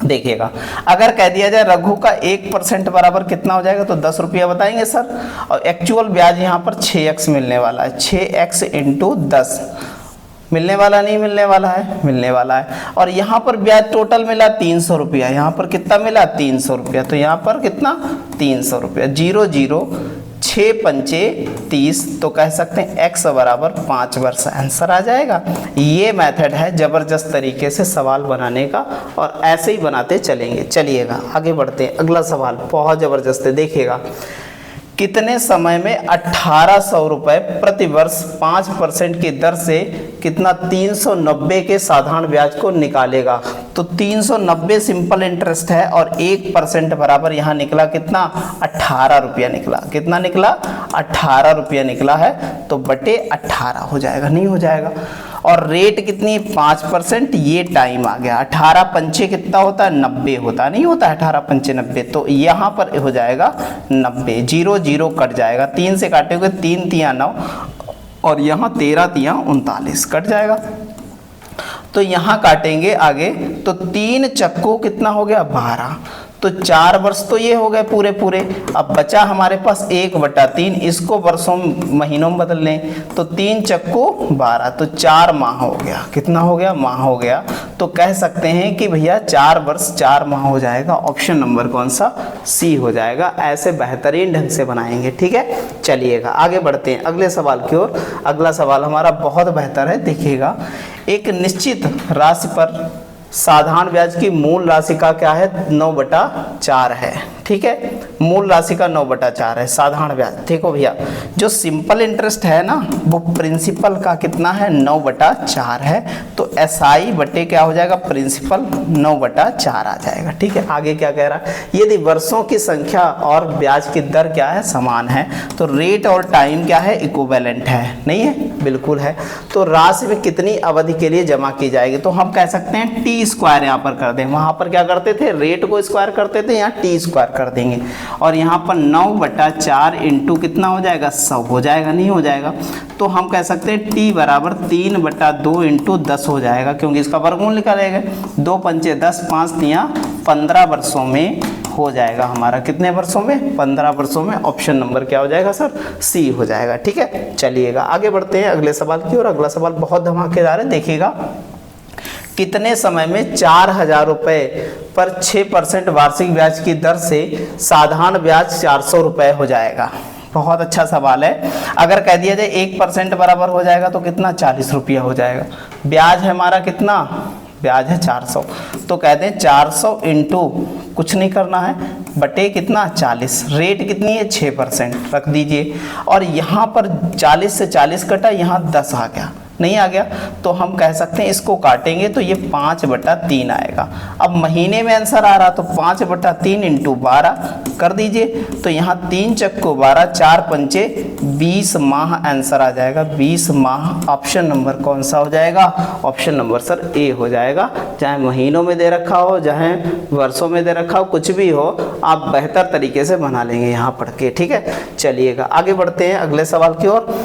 देखिएगा, अगर कह दिया जाए रघु का 1% बराबर कितना हो जाएगा, तो 10 रुपया बताएंगे सर, और एक्चुअल ब्याज यहाँ पर 6x मिलने वाला है। 6x इंटू 10 मिलने वाला, नहीं मिलने वाला है, मिलने वाला है। और यहाँ पर ब्याज टोटल मिला 300 रुपया, यहाँ पर कितना मिला 300 रुपया, तो यहाँ पर कितना 300 रुपया। 0 0 6 पंचे 30, तो कह सकते हैं x बराबर 5 वर्ष आंसर आ जाएगा। ये मेथड है जबरदस्त तरीके से सवाल बनाने का, और ऐसे ही बनाते चलेंगे। चलिएगा आगे बढ़ते हैं। अगला सवाल बहुत जबरदस्त है, देखिएगा। कितने समय में 1800 रुपये प्रति वर्ष 5% की दर से कितना 390 के साधारण ब्याज को निकालेगा। तो 390 सिंपल इंटरेस्ट है, और 1% बराबर यहाँ निकला कितना 18 रुपया निकला। कितना निकला 18 रुपया निकला है, तो बटे 18 हो जाएगा, नहीं हो जाएगा। और रेट कितनी 5%, ये टाइम आ गया। 18 पंचे कितना होता है 90 होता, नहीं होता 18 पंचे 90, तो यहाँ पर हो जाएगा 90। 0 0 कट जाएगा, 3 से काटेंगे 3 तिया 9, और यहाँ 13 तिया 39 कट जाएगा। तो यहाँ काटेंगे आगे, तो 3 चक्कू कितना हो गया 12, तो 4 वर्ष तो ये हो गए पूरे पूरे। अब बचा हमारे पास 1/3, इसको वर्षों महीनों में बदल लें, तो 3 चक्कू 12, तो 4 माह हो गया। कितना हो गया, माह हो गया। तो कह सकते हैं कि भैया 4 वर्ष 4 माह हो जाएगा। ऑप्शन नंबर कौन सा, सी हो जाएगा। ऐसे बेहतरीन ढंग से बनाएंगे। ठीक है, चलिएगा आगे बढ़ते हैं अगले सवाल की ओर। अगला सवाल हमारा बहुत बेहतर है, देखिएगा। एक निश्चित राशि पर साधारण ब्याज की मूल राशि का क्या है 9/4 है। ठीक है, मूल राशि का 9/4 है साधारण ब्याज। देखो भैया, जो सिंपल इंटरेस्ट है ना, वो प्रिंसिपल का कितना है 9/4 है, तो SI बटे क्या हो जाएगा प्रिंसिपल 9/4 आ जाएगा। ठीक है, आगे क्या कह रहा है, यदि वर्षों की संख्या और ब्याज की दर क्या है समान है, तो रेट और टाइम क्या है इक्विवेलेंट है, नहीं है, बिल्कुल है। तो राशि में कितनी अवधि के लिए जमा की जाएगी, तो हम कह सकते हैं टी स्क्वायर यहाँ पर कर दें। वहां पर क्या करते थे, रेट को स्क्वायर करते थे, यहाँ टी स्क्वायर कर देंगे। और यहाँ पर 9/4 इंटू कितना हो जाएगा 100 हो जाएगा, नहीं हो जाएगा। तो हम कह सकते हैं टी बराबर 3/2 इंटू 10 हो जाएगा, क्योंकि इसका वर्गमूल निकालेगा। 2 पंचे 10, 5 तिया 15 वर्षों में हो जाएगा हमारा। कितने वर्षों में 15 वर्षों में। ऑप्शन नंबर क्या हो जाएगा सर, सी हो जाएगा। ठीक है, चलिएगा आगे बढ़ते हैं अगले सवाल की ओर। अगला सवाल बहुत धमाकेदार है, देखिएगा। कितने समय में 4000 रुपये पर 6% वार्षिक ब्याज की दर से साधारण ब्याज 400 रुपये हो जाएगा। बहुत अच्छा सवाल है। अगर कह दिया जाए 1% बराबर हो जाएगा, तो कितना 40 रुपया हो जाएगा। ब्याज है हमारा कितना, ब्याज है 400, तो कहते हैं 400 इंटू कुछ नहीं करना है बटे कितना 40। रेट कितनी है 6% रख दीजिए, और यहाँ पर 40 से 40 कटा, यहाँ 10 आ गया, नहीं आ गया, तो हम कह सकते हैं इसको काटेंगे तो ये 5/3 आएगा। अब महीने में आंसर आ रहा, तो 5/3 इंटू 12 कर दीजिए, तो यहाँ 3 चक्कू 12, 4 पंचे 20 माह आंसर आ जाएगा। 20 माह ऑप्शन नंबर कौन सा हो जाएगा, ऑप्शन नंबर सर ए हो जाएगा। चाहे महीनों में दे रखा हो, चाहे वर्षों में दे रखा हो, कुछ भी हो, आप बेहतर तरीके से बना लेंगे यहाँ पढ़ के। ठीक है, चलिएगा आगे बढ़ते हैं अगले सवाल की ओर।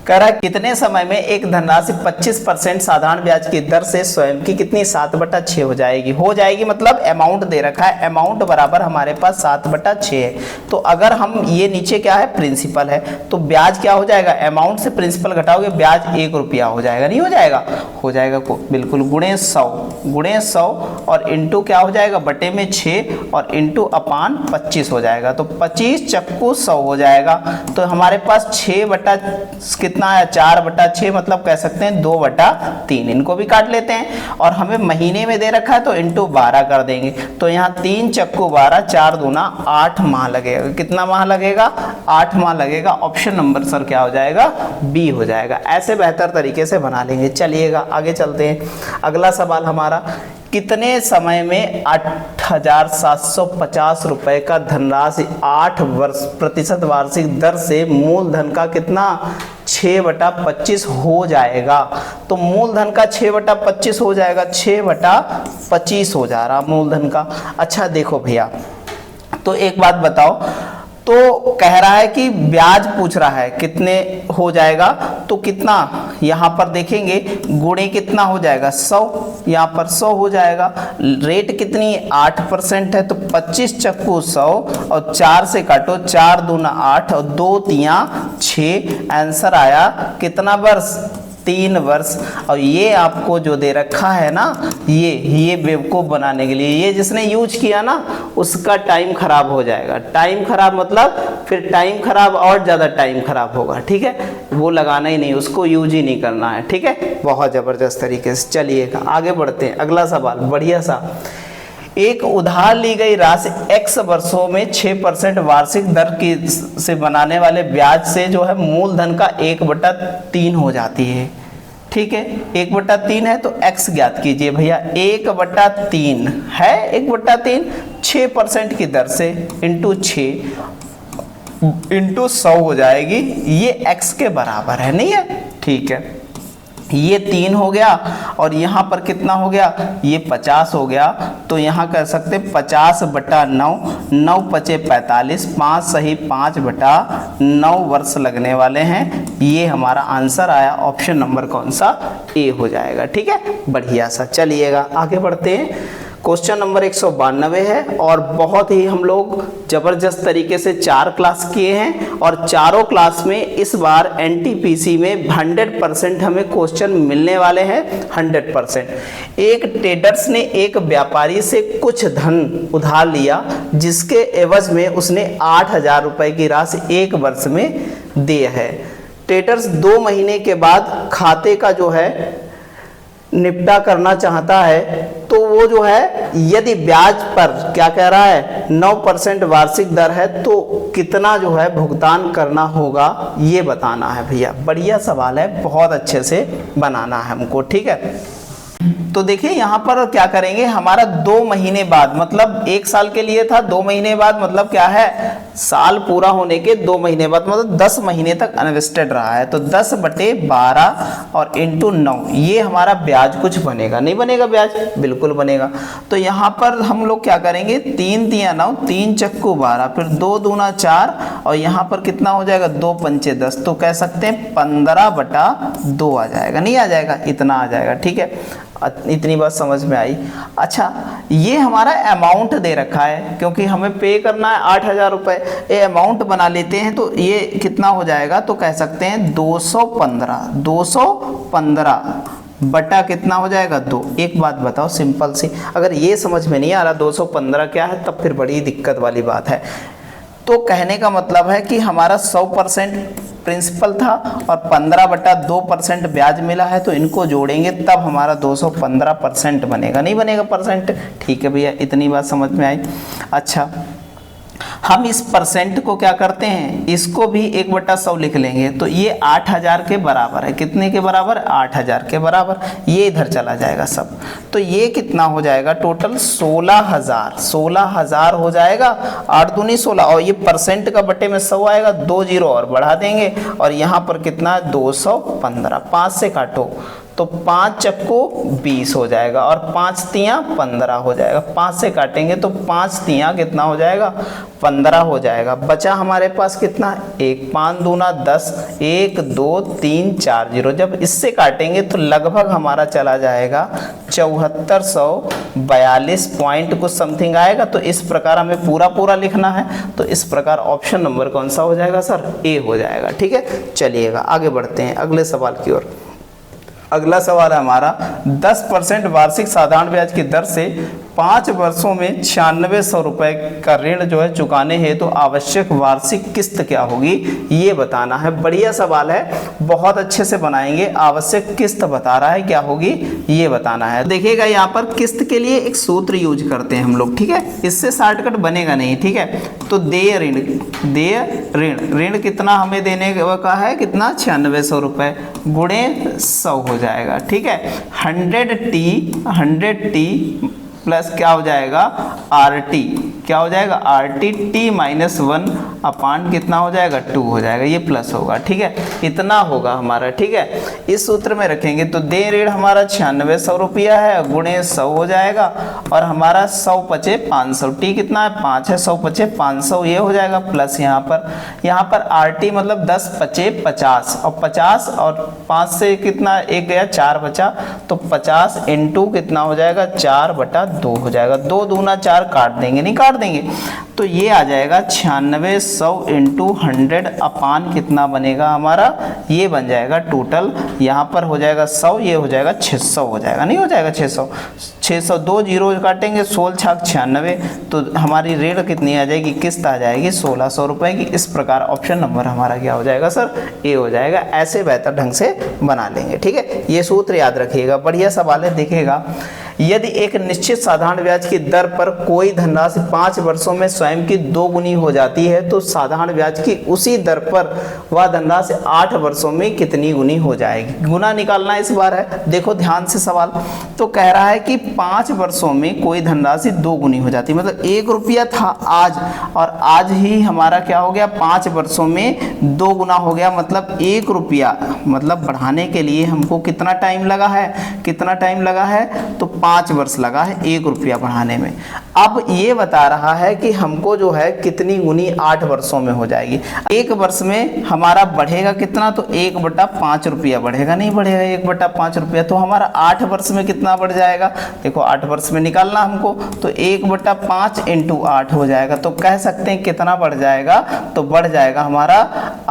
कह रहा है कितने समय में एक धनराशि 25% साधारण ब्याज की दर से स्वयं की कितनी 7/6 हो जाएगी। हो जाएगी मतलब अमाउंट दे रखा है, अमाउंट बराबर हमारे पास 7/6 है। तो अगर हम ये नीचे क्या है प्रिंसिपल है, तो ब्याज क्या हो जाएगा, अमाउंट से प्रिंसिपल घटाओगे ब्याज 1 रुपया हो जाएगा, नहीं हो जाएगा, हो जाएगा बिल्कुल। गुणे 100 और इंटू क्या हो जाएगा बटे में 6 और इंटू अपान 25 हो जाएगा, तो 25 चक्कू 100 हो जाएगा। तो हमारे पास 6 कितना है 4/6, मतलब कह सकते हैं 2/3। इनको भी काट लेते हैं, और हमें महीने में दे रखा है तो इंटू 12 कर देंगे। तो यहाँ 3 चक्कू 12, 4 दूना 8 माह लगेगा। कितना माह लगेगा, 8 माह लगेगा। ऑप्शन नंबर सर क्या हो जाएगा, बी हो जाएगा। ऐसे बेहतर तरीके से बना लेंगे। चलिएगा आगे चलते हैं। अगला सवाल हमारा कितने समय में 8,750 रुपए का धनराशि 8% वार्षिक दर से मूलधन का कितना 6/25 हो जाएगा। तो मूलधन का 6/25 हो जाएगा, 6/25 हो जा रहा मूलधन का। अच्छा देखो भैया, तो एक बात बताओ, तो कह रहा है कि ब्याज पूछ रहा है कितने हो जाएगा, तो कितना यहाँ पर देखेंगे गुणे कितना हो जाएगा 100, यहाँ पर 100 हो जाएगा। रेट कितनी 8% है, तो 25 चक्कू 100 और 4 से काटो, 4 दूना 8 और 2 तिया 6, आंसर आया कितना वर्ष 3 वर्ष। और ये आपको जो दे रखा है ना, ये बेवकूफ़ बनाने के लिए, ये जिसने यूज किया ना उसका टाइम खराब हो जाएगा। टाइम खराब मतलब फिर टाइम खराब और ज़्यादा टाइम खराब होगा, ठीक है, वो लगाना ही नहीं, उसको यूज ही नहीं करना है, ठीक है, बहुत ज़बरदस्त तरीके से। चलिए आगे बढ़ते हैं, अगला सवाल बढ़िया सा। एक उधार ली गई राशि x वर्षों में 6% वार्षिक दर की से बनाने वाले ब्याज से जो है मूलधन का 1/3 हो जाती है। ठीक है, 1/3 है तो x ज्ञात कीजिए भैया। 1/3 है, 1/3 6% की दर से इंटू 6 इंटू 100 हो जाएगी, ये x के बराबर है, नहीं है, ठीक है। ये 3 हो गया और यहाँ पर कितना हो गया, ये 50 हो गया। तो यहाँ कह सकते 50/9, 9 पचे 45, 5 सही 5/9 वर्ष लगने वाले हैं। ये हमारा आंसर आया, ऑप्शन नंबर कौन सा, ए हो जाएगा, ठीक है, बढ़िया सा। चलिएगा आगे बढ़ते हैं। क्वेश्चन नंबर 192 है और बहुत ही हम लोग ज़बरदस्त तरीके से 4 क्लास किए हैं और चारों क्लास में इस बार एनटीपीसी में 100% हमें क्वेश्चन मिलने वाले हैं, 100%। एक ट्रेडर्स ने एक व्यापारी से कुछ धन उधार लिया जिसके एवज में उसने 8,000 रुपए की राशि 1 वर्ष में दी है। ट्रेडर्स 2 महीने के बाद खाते का जो है निपटा करना चाहता है, तो वो जो है यदि ब्याज पर क्या कह रहा है 9% वार्षिक दर है तो कितना जो है भुगतान करना होगा, ये बताना है भैया। बढ़िया सवाल है, बहुत अच्छे से बनाना है हमको, ठीक है। तो देखिए यहाँ पर क्या करेंगे, हमारा 2 महीने बाद, मतलब 1 साल के लिए था, 2 महीने बाद मतलब क्या है, साल पूरा होने के 2 महीने बाद, मतलब 10 महीने तक इन्वेस्टेड रहा है। तो 10/12 और इंटू 9, ये हमारा ब्याज कुछ बनेगा, नहीं बनेगा ब्याज, बिल्कुल बनेगा। तो यहाँ पर हम लोग क्या करेंगे, 3 तिया 9, 3 चक्कू 12, फिर 2 दूना 4 और यहाँ पर कितना हो जाएगा 2 पंचे 10, तो कह सकते हैं 15/2 आ जाएगा, नहीं आ जाएगा, इतना आ जाएगा, ठीक है। इतनी बात समझ में आई। अच्छा, ये हमारा अमाउंट दे रखा है क्योंकि हमें पे करना है 8,000 रुपये, ये अमाउंट बना लेते हैं तो ये कितना हो जाएगा, तो कह सकते हैं 215 बटा कितना हो जाएगा 2। एक बात बताओ सिंपल सी, अगर ये समझ में नहीं आ रहा 215 क्या है, तब फिर बड़ी दिक्कत वाली बात है। तो कहने का मतलब है कि हमारा 100% प्रिंसिपल था और 15/2% ब्याज मिला है, तो इनको जोड़ेंगे तब हमारा 215% बनेगा, नहीं बनेगा परसेंट, ठीक है भैया, इतनी बात समझ में आई। अच्छा, हम इस परसेंट को क्या करते हैं, इसको भी 1/100 लिख लेंगे, तो ये 8,000 के बराबर है, कितने के बराबर, 8,000 के बराबर, ये इधर चला जाएगा सब। तो ये कितना हो जाएगा टोटल 16,000 हो जाएगा, 8 दूनी 16, और ये परसेंट का बटे में 100 आएगा, 2 जीरो और बढ़ा देंगे और यहाँ पर कितना 215, 5 से काटो तो 5 चक्को 20 हो जाएगा और 5 तिया 15 हो जाएगा, 5 से काटेंगे तो 5 तिया कितना हो जाएगा 15 हो जाएगा। बचा हमारे पास कितना, 1 5 दूना 10, 1 2 3 4 जीरो, जब इससे काटेंगे तो लगभग हमारा चला जाएगा 7442 पॉइंट कुछ समथिंग आएगा। तो इस प्रकार हमें पूरा लिखना है, तो इस प्रकार ऑप्शन नंबर कौन सा हो जाएगा सर, ए हो जाएगा, ठीक है। चलिएगा आगे बढ़ते हैं अगले सवाल की ओर। अगला सवाल है हमारा, 10% वार्षिक साधारण ब्याज की दर से 5 वर्षों में 9600 रुपए का ऋण जो है चुकाने हैं तो आवश्यक वार्षिक किस्त क्या होगी ये बताना है। बढ़िया सवाल है, बहुत अच्छे से बनाएंगे। आवश्यक किस्त बता रहा है क्या होगी ये बताना है। देखिएगा यहाँ पर किस्त के लिए एक सूत्र यूज करते हैं हम लोग, ठीक है, इससे शॉर्टकट बनेगा नहीं, ठीक है। तो देय ऋण कितना हमें देने का है, कितना 9600 रुपए गुणे 100 हो जाएगा, ठीक है। 100t प्लस क्या हो जाएगा RT, क्या हो जाएगा RT t-1 अपान कितना हो जाएगा 2 हो जाएगा, ये प्लस होगा, ठीक है, इतना होगा हमारा, ठीक है। इस सूत्र में रखेंगे तो देय ऋण हमारा 9600 रुपया है गुणे 100 हो जाएगा और हमारा 100 पचे 500, टी कितना है 5 है, 100 पचे 500 ये हो जाएगा प्लस यहाँ पर RT मतलब 10 पचे 50 और 50 और 5 से कितना एक गया 4 बचा तो 50 इंटू कितना हो जाएगा 4/2 हो जाएगा। 2 दूना 4 काट देंगे, नहीं काट देंगे तो ये आ जाएगा 9600 इंटू 100 अपान कितना बनेगा हमारा, ये बन जाएगा टोटल, यहाँ पर हो जाएगा 100, ये हो जाएगा 600 हो जाएगा, नहीं हो जाएगा 600 2 जीरो काटेंगे 16 छाक 96 तो हमारी ऋण कितनी आ जाएगी, किस्त आ जाएगी 1600 रुपए की। इस प्रकार ऑप्शन नंबर हमारा क्या हो जाएगा सर, ए हो जाएगा। ऐसे बेहतर ढंग से बना लेंगे, ठीक है, ये सूत्र याद रखिएगा। बढ़िया सवाल है, देखिएगा यदि एक निश्चित साधारण ब्याज की दर पर कोई धनराशि 5 वर्षों में स्वयं की 2 गुनी हो जाती है तो साधारण ब्याज की उसी दर पर वह धनराशि 8 वर्षों में कितनी गुनी हो जाएगी। गुना निकालना इस बार है, देखो ध्यान से सवाल। तो कह रहा है कि 5 वर्षों में कोई धनराशि 2 गुनी हो जाती है, मतलब 1 रुपया था आज और आज ही हमारा क्या हो गया 5 वर्षों में 2 गुना हो गया, मतलब 1 रुपया मतलब बढ़ाने के लिए हमको कितना टाइम लगा है, तो 5 वर्ष लगा है 1 रुपया बढ़ाने में। अब ये बता रहा है कि हमको जो है कितनी गुनी 8 वर्षों में हो जाएगी। 1 वर्ष में हमारा बढ़ेगा कितना, तो 1/5 रुपया बढ़ेगा, नहीं बढ़ेगा 1/5 रुपया, तो हमारा 8 वर्ष में कितना बढ़ जाएगा, देखो 8 वर्ष में निकालना हमको तो 1/5 इंटू 8 हो जाएगा। तो कह सकते हैं कितना बढ़ जाएगा, तो बढ़ जाएगा हमारा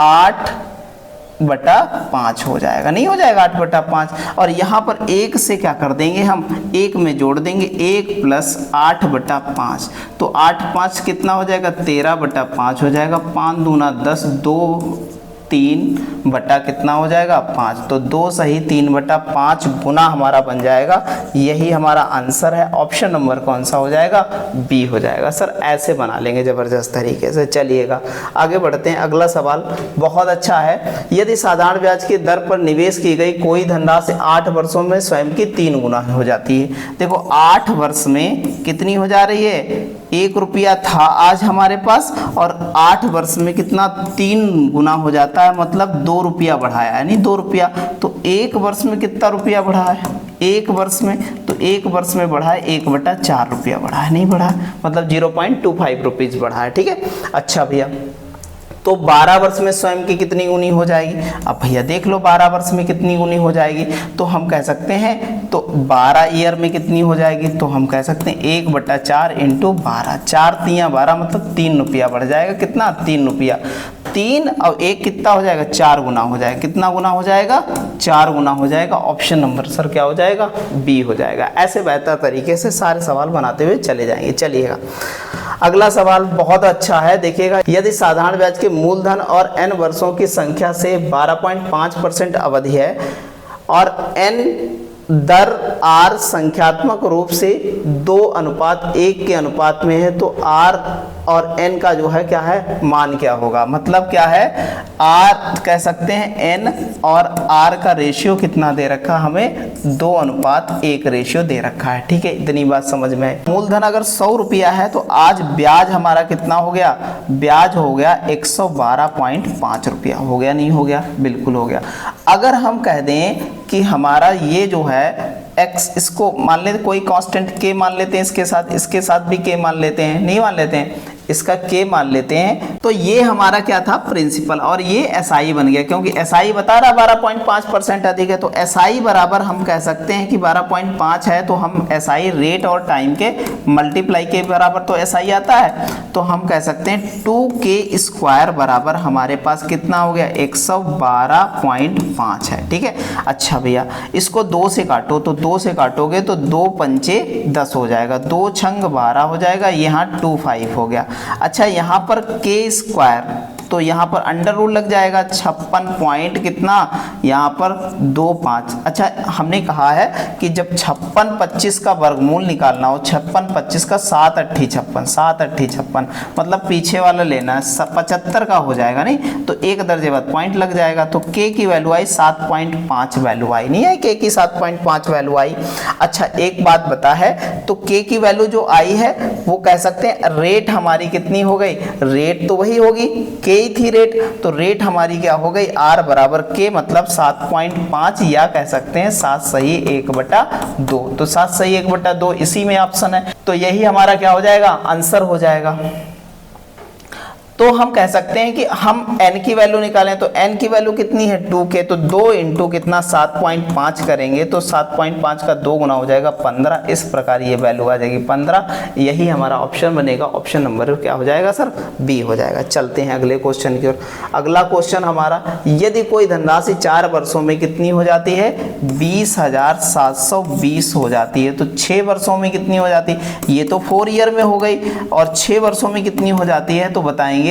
8/5 हो जाएगा, नहीं हो जाएगा 8/5। और यहाँ पर 1 से क्या कर देंगे हम, 1 में जोड़ देंगे 1 + 8/5 तो 8×5 कितना हो जाएगा 13/5 हो जाएगा। 5 दूना 10, 2 3 बटा कितना हो जाएगा 5, तो 2 सही 3/5 गुना हमारा बन जाएगा। यही हमारा आंसर है। ऑप्शन नंबर कौन सा हो जाएगा, बी हो जाएगा। सर ऐसे बना लेंगे जबरदस्त तरीके से। चलिएगा आगे बढ़ते हैं। अगला सवाल बहुत अच्छा है। यदि साधारण ब्याज की दर पर निवेश की गई कोई धनराशि 8 वर्षों में स्वयं की 3 गुना हो जाती है। देखो 8 वर्ष में कितनी हो जा रही है, 1 रुपया था आज हमारे पास और 8 वर्ष में कितना 3 गुना हो जाता है, मतलब 2 रुपया बढ़ाया है, नहीं 2 रुपया, तो 1 वर्ष में कितना रुपया बढ़ा है 1 वर्ष में, तो 1 वर्ष में बढ़ा है 1/4 रुपया बढ़ा है, नहीं बढ़ा, मतलब 0.25 रुपीज़ बढ़ा है। ठीक है, अच्छा भैया तो 12 वर्ष में स्वयं की कितनी गुनी हो जाएगी। अब भैया देख लो 12 वर्ष में कितनी गुनी हो जाएगी, तो हम कह सकते हैं तो 12 ईयर में कितनी हो जाएगी, तो हम कह सकते हैं 1/4 इंटू 12, 4 तियाँ 12 मतलब 3 रुपया बढ़ जाएगा, कितना 3 रुपया, 3 और 1 कितना हो जाएगा 4 गुना हो जाएगा, कितना गुना हो जाएगा 4 गुना हो जाएगा। ऑप्शन नंबर सर क्या हो जाएगा, बी हो जाएगा। ऐसे बेहतर तरीके से सारे सवाल बनाते हुए चले जाएंगे। चलिएगा अगला सवाल बहुत अच्छा है, देखिएगा यदि साधारण ब्याज के मूलधन और n वर्षों की संख्या से 12.5% अवधि है और n दर r संख्यात्मक रूप से 2:1 के अनुपात में है, तो r और n का जो है क्या है मान क्या होगा, मतलब क्या है r कह सकते हैं n और r का रेशियो कितना दे रखा हमें 2:1 रेशियो दे रखा है। ठीक है, इतनी बात समझ में है। मूलधन अगर 100 रुपया है तो आज ब्याज हमारा कितना हो गया, ब्याज हो गया 112.5 रुपया, हो गया नहीं हो गया, बिल्कुल हो गया। अगर हम कह दें कि हमारा ये जो है x, इसको मान लेते कोई कांस्टेंट k मान लेते हैं, इसके साथ भी k मान लेते हैं, नहीं मान लेते हैं, इसका के मान लेते हैं। तो ये हमारा क्या था, प्रिंसिपल, और ये एसआई बन गया, क्योंकि एसआई बता रहा 12.5% अधिक है, तो एसआई बराबर हम कह सकते हैं कि 12.5 है, तो हम एसआई रेट और टाइम के मल्टीप्लाई के बराबर तो एसआई आता है, तो हम कह सकते हैं 2k² बराबर हमारे पास कितना हो गया, 112.5 है। ठीक है, अच्छा भैया इसको 2 से काटो, तो 2 से काटोगे तो 2 पंचे 10 हो जाएगा, 2 छंग 12 हो जाएगा, यहाँ 25 हो गया। अच्छा यहाँ पर k², तो यहाँ पर अंडर रूल लग जाएगा, 56 पॉइंट कितना, यहाँ पर 25। अच्छा हमने कहा है कि जब 56 25 का वर्गमूल निकालना हो, 56 25 का 7 8 56, 7 8 56, मतलब पीछे वाला लेना है, 75 का हो जाएगा, नहीं तो एक दर्जे बाद पॉइंट लग जाएगा, तो k की वैल्यू आई 7.5 वैल्यू आई, नहीं है k की 7.5 वैल्यू आई। अच्छा एक बात बता है, तो k की वैल्यू जो आई है वो कह सकते हैं रेट हमारी कितनी हो गई, रेट तो वही होगी, k थी रेट, तो रेट हमारी क्या हो गई, R बराबर K, मतलब 7.5, या कह सकते हैं 7 सही 1/2, तो 7 सही 1/2 इसी में ऑप्शन है, तो यही हमारा क्या हो जाएगा, आंसर हो जाएगा। तो हम कह सकते हैं कि हम n की वैल्यू निकालें, तो n की वैल्यू कितनी है 2k, तो 2 इंटू कितना 7.5 करेंगे तो 7.5 का 2 गुना हो जाएगा 15, इस प्रकार ये वैल्यू आ जाएगी 15, यही हमारा ऑप्शन बनेगा, ऑप्शन नंबर क्या हो जाएगा सर, बी हो जाएगा। चलते हैं अगले क्वेश्चन की ओर। अगला क्वेश्चन हमारा, यदि कोई धनराशि 4 वर्षों में कितनी हो जाती है, 20,720 हो जाती है, तो 6 वर्षों में कितनी हो जाती है, ये तो 4 ईयर में हो गई, और 6 वर्षों में कितनी हो जाती है, तो बताएंगे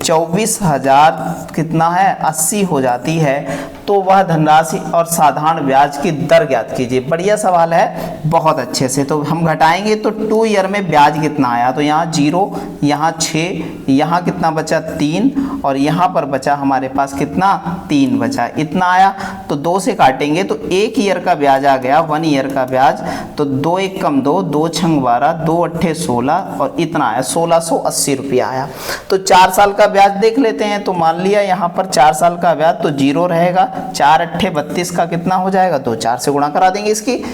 24,000 कितना है 80 हो जाती है, तो वह धनराशि और साधारण ब्याज की दर ज्ञात कीजिए। बढ़िया सवाल है, बहुत अच्छे से। तो हम घटाएंगे तो 2 ईयर में ब्याज कितना आया, तो यहाँ 0, यहाँ 6, यहाँ कितना बचा 3, और यहाँ पर बचा हमारे पास कितना 3 बचा, इतना आया। तो 2 से काटेंगे तो 1 ईयर का ब्याज आ गया, 1 ईयर का ब्याज, तो 2 1 कम 2, 2 छंग 12, 2 अट्ठे 16, और इतना आया 1680 रुपया आया। तो 4 साल का ब्याज देख लेते हैं, तो मान लिया यहाँ पर 4 साल का ब्याज तो 0 रहेगा, 4 अट्ठे 32 का कितना हो जाएगा, तो 4 से गुणा करा देंगे इसकी,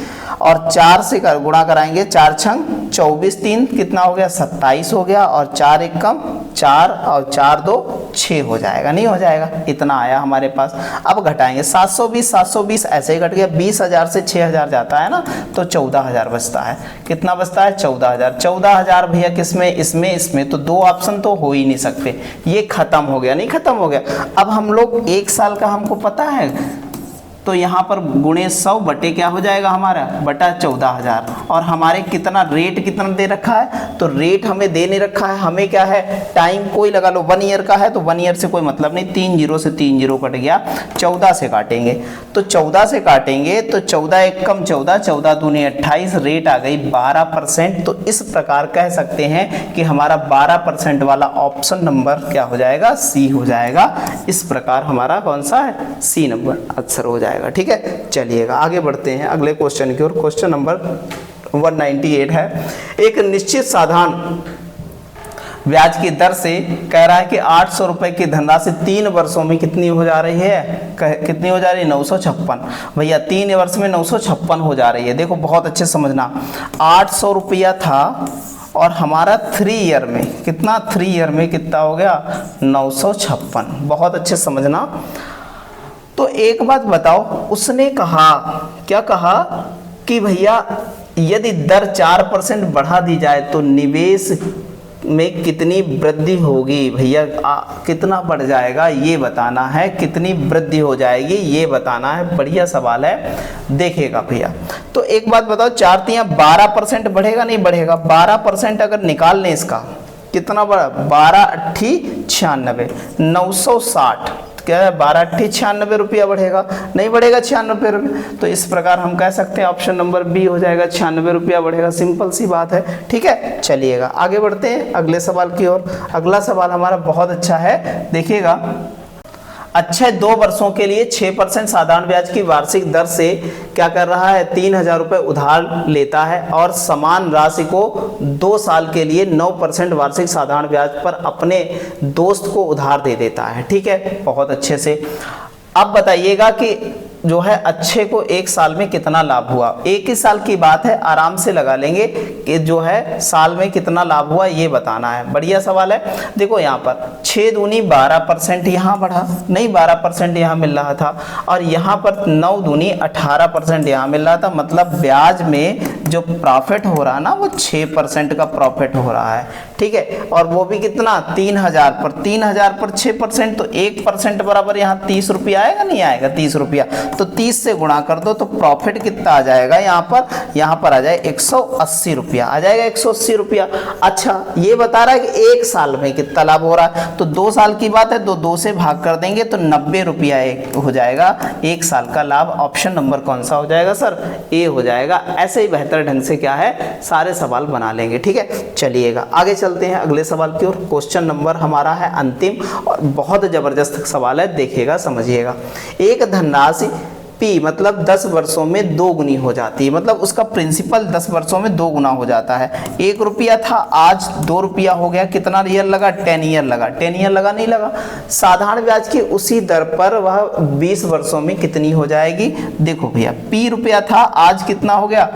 और 4 से गुणा कराएंगे, 4 छंग 24, 3 कितना हो गया 27 हो गया, और 4 1 कम 4, और 4 2 6 हो जाएगा, नहीं हो जाएगा, इतना आया हमारे पास। अब घटाएंगे 720 ऐसे ही घट गया, 20,000 से 6,000 जाता है ना, तो 14,000 बचता है, कितना बचता है 14,000। 14,000 भैया किसमें, इसमें, तो 2 ऑप्शन तो हो ही नहीं सकते, ये खत्म हो गया, नहीं खत्म हो गया। अब हम लोग 1 साल का हमको पता है, तो यहाँ पर गुणे 100 बटे क्या हो जाएगा हमारा, बटा 14,000, और हमारे कितना रेट कितना दे रखा है, तो रेट हमें दे नहीं रखा है, हमें क्या है टाइम कोई लगा लो, 1 ईयर का है तो 1 ईयर से कोई मतलब नहीं, 3 जीरो से 3 जीरो कट गया, 14 से काटेंगे, तो 14 से काटेंगे तो 14 1 कम 14, 14 दूनी 28, रेट आ गई 12%। तो इस प्रकार कह सकते हैं कि हमारा 12% वाला ऑप्शन नंबर क्या हो जाएगा, सी हो जाएगा। इस प्रकार हमारा कौन सा है, सी नंबर आंसर हो जाएगा। ठीक है, चलिएगा आगे बढ़ते हैं अगले क्वेश्चन की ओर। क्वेश्चन नंबर 198 है, एक निश्चित साधारण ब्याज की दर से कह रहा है कि 800 रुपए की धनराशि 3 वर्षों में कितनी हो जा रही है, कितनी हो जा रही है 956। भैया 3 वर्ष में 956 हो जा रही है। देखो बहुत अच्छे समझना, 800 रुपया था और हमारा 3 ईयर में कितना, 3 ईयर में कितना हो गया 956। बहुत अच्छे समझना। तो एक बात बताओ, उसने कहा, क्या कहा कि भैया यदि दर 4% बढ़ा दी जाए तो निवेश में कितनी वृद्धि होगी। भैया कितना बढ़ जाएगा ये बताना है, कितनी वृद्धि हो जाएगी ये बताना है। बढ़िया सवाल है, देखेगा भैया। तो एक बात बताओ, 4 तियां 12% बढ़ेगा, नहीं बढ़ेगा। 12% अगर निकाल लें इसका, कितना बढ़ा, 12 अट्ठी 96, 960 क्या है, 12 अट्ठी 96 रुपया बढ़ेगा, नहीं बढ़ेगा 96 रुपये। तो इस प्रकार हम कह सकते हैं ऑप्शन नंबर बी हो जाएगा, 96 रुपया बढ़ेगा। सिंपल सी बात है, ठीक है। चलिएगा आगे बढ़ते हैं अगले सवाल की ओर। अगला सवाल हमारा बहुत अच्छा है, देखिएगा। अच्छे 2 वर्षों के लिए 6% साधारण ब्याज की वार्षिक दर से क्या कर रहा है, 3,000 रुपये उधार लेता है और समान राशि को 2 साल के लिए 9% वार्षिक साधारण ब्याज पर अपने दोस्त को उधार दे देता है। ठीक है, बहुत अच्छे से। अब बताइएगा कि जो है अच्छे को एक साल में कितना लाभ हुआ, एक ही साल की बात है, आराम से लगा लेंगे कि जो है साल में कितना लाभ हुआ ये बताना है। बढ़िया सवाल है। देखो यहाँ पर 6 दूनी 12% यहाँ बढ़ा, नहीं 12% यहाँ मिल रहा था, और यहाँ पर 9 दूनी 18% यहाँ मिल रहा था, मतलब ब्याज में जो प्रॉफिट हो रहा है ना वो 6% का प्रॉफिट हो रहा है। ठीक है, और वो भी कितना 3000 पर, 3000 पर 6% तो 1% बराबर यहाँ 30 रुपया आएगा, नहीं आएगा 30 रुपया, तो 30 से गुणा कर दो तो प्रॉफिट कितना आ जाएगा यहाँ पर आ जाए 180 रुपया, आ जाएगा 180 रुपया। अच्छा ये बता रहा है कि एक साल में कितना लाभ हो रहा है, तो 2 साल की बात है तो 2 से भाग कर देंगे तो 90 रुपया हो जाएगा एक साल का लाभ। ऑप्शन नंबर कौन सा हो जाएगा सर, ए हो जाएगा। ऐसे ही बेहतर ढंग से क्या है सारे सवाल बना लेंगे। ठीक है, चलिएगा आगे चलते हैं अगले सवाल की ओर। क्वेश्चन नंबर हमारा है अंतिम और बहुत जबरदस्त सवाल है, देखिएगा समझिएगा। एक धनराशि P मतलब 10 वर्षों में 2 गुनी हो जाती है, मतलब उसका प्रिंसिपल 10 वर्षों में 2 गुना हो जाता है। 1 रुपया था, आज 2 रुपया हो गया, कितना ईयर लगा, 10 ईयर लगा, 10 ईयर लगा, नहीं लगा। साधारण ब्याज की उसी दर पर वह 20 वर्षों में कितनी हो जाएगी। देखो भैया P रुपया था, आज कितना हो गया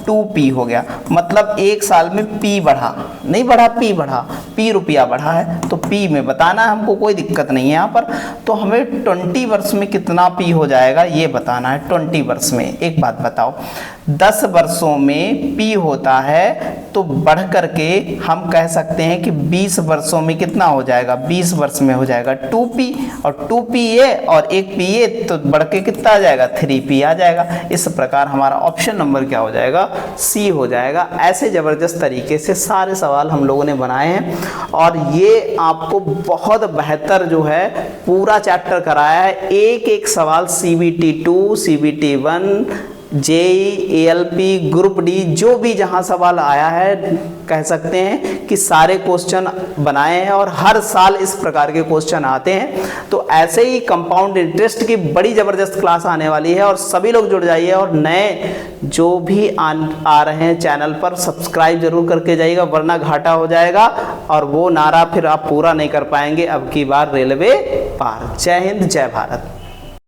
2P हो गया, मतलब एक साल में P बढ़ा, नहीं बढ़ा P बढ़ा, P रुपया बढ़ा है तो P में बताना है हमको, कोई दिक्कत नहीं है यहाँ पर। तो हमें 20 वर्ष में कितना P हो जाएगा ये बताना है। 20 वर्ष में एक बात बताओ, 10 वर्षों में P होता है तो बढ़ करके हम कह सकते हैं कि 20 वर्षों में कितना हो जाएगा, 20 वर्ष में हो जाएगा 2P, और 2P ये और 1P ये तो बढ़ के कितना आ जाएगा 3P आ जाएगा। इस प्रकार हमारा ऑप्शन नंबर क्या हो जाएगा, सी हो जाएगा। ऐसे जबरदस्त तरीके से सारे सवाल हम लोगों ने बनाए हैं और ये आपको बहुत बेहतर जो है पूरा चैप्टर कराया है। एक एक सवाल CBT 2, CBT 1, JEE, ALP, group D जो भी जहां सवाल आया है कह सकते हैं कि सारे क्वेश्चन बनाए हैं और हर साल इस प्रकार के क्वेश्चन आते हैं। तो ऐसे ही कंपाउंड इंटरेस्ट की बड़ी जबरदस्त क्लास आने वाली है और सभी लोग जुड़ जाइए, और नए जो भी आ रहे हैं चैनल पर सब्सक्राइब जरूर करके जाइएगा, वरना घाटा हो जाएगा और वो नारा फिर आप पूरा नहीं कर पाएंगे अब की बार रेलवे पार। जय हिंद, जय भारत।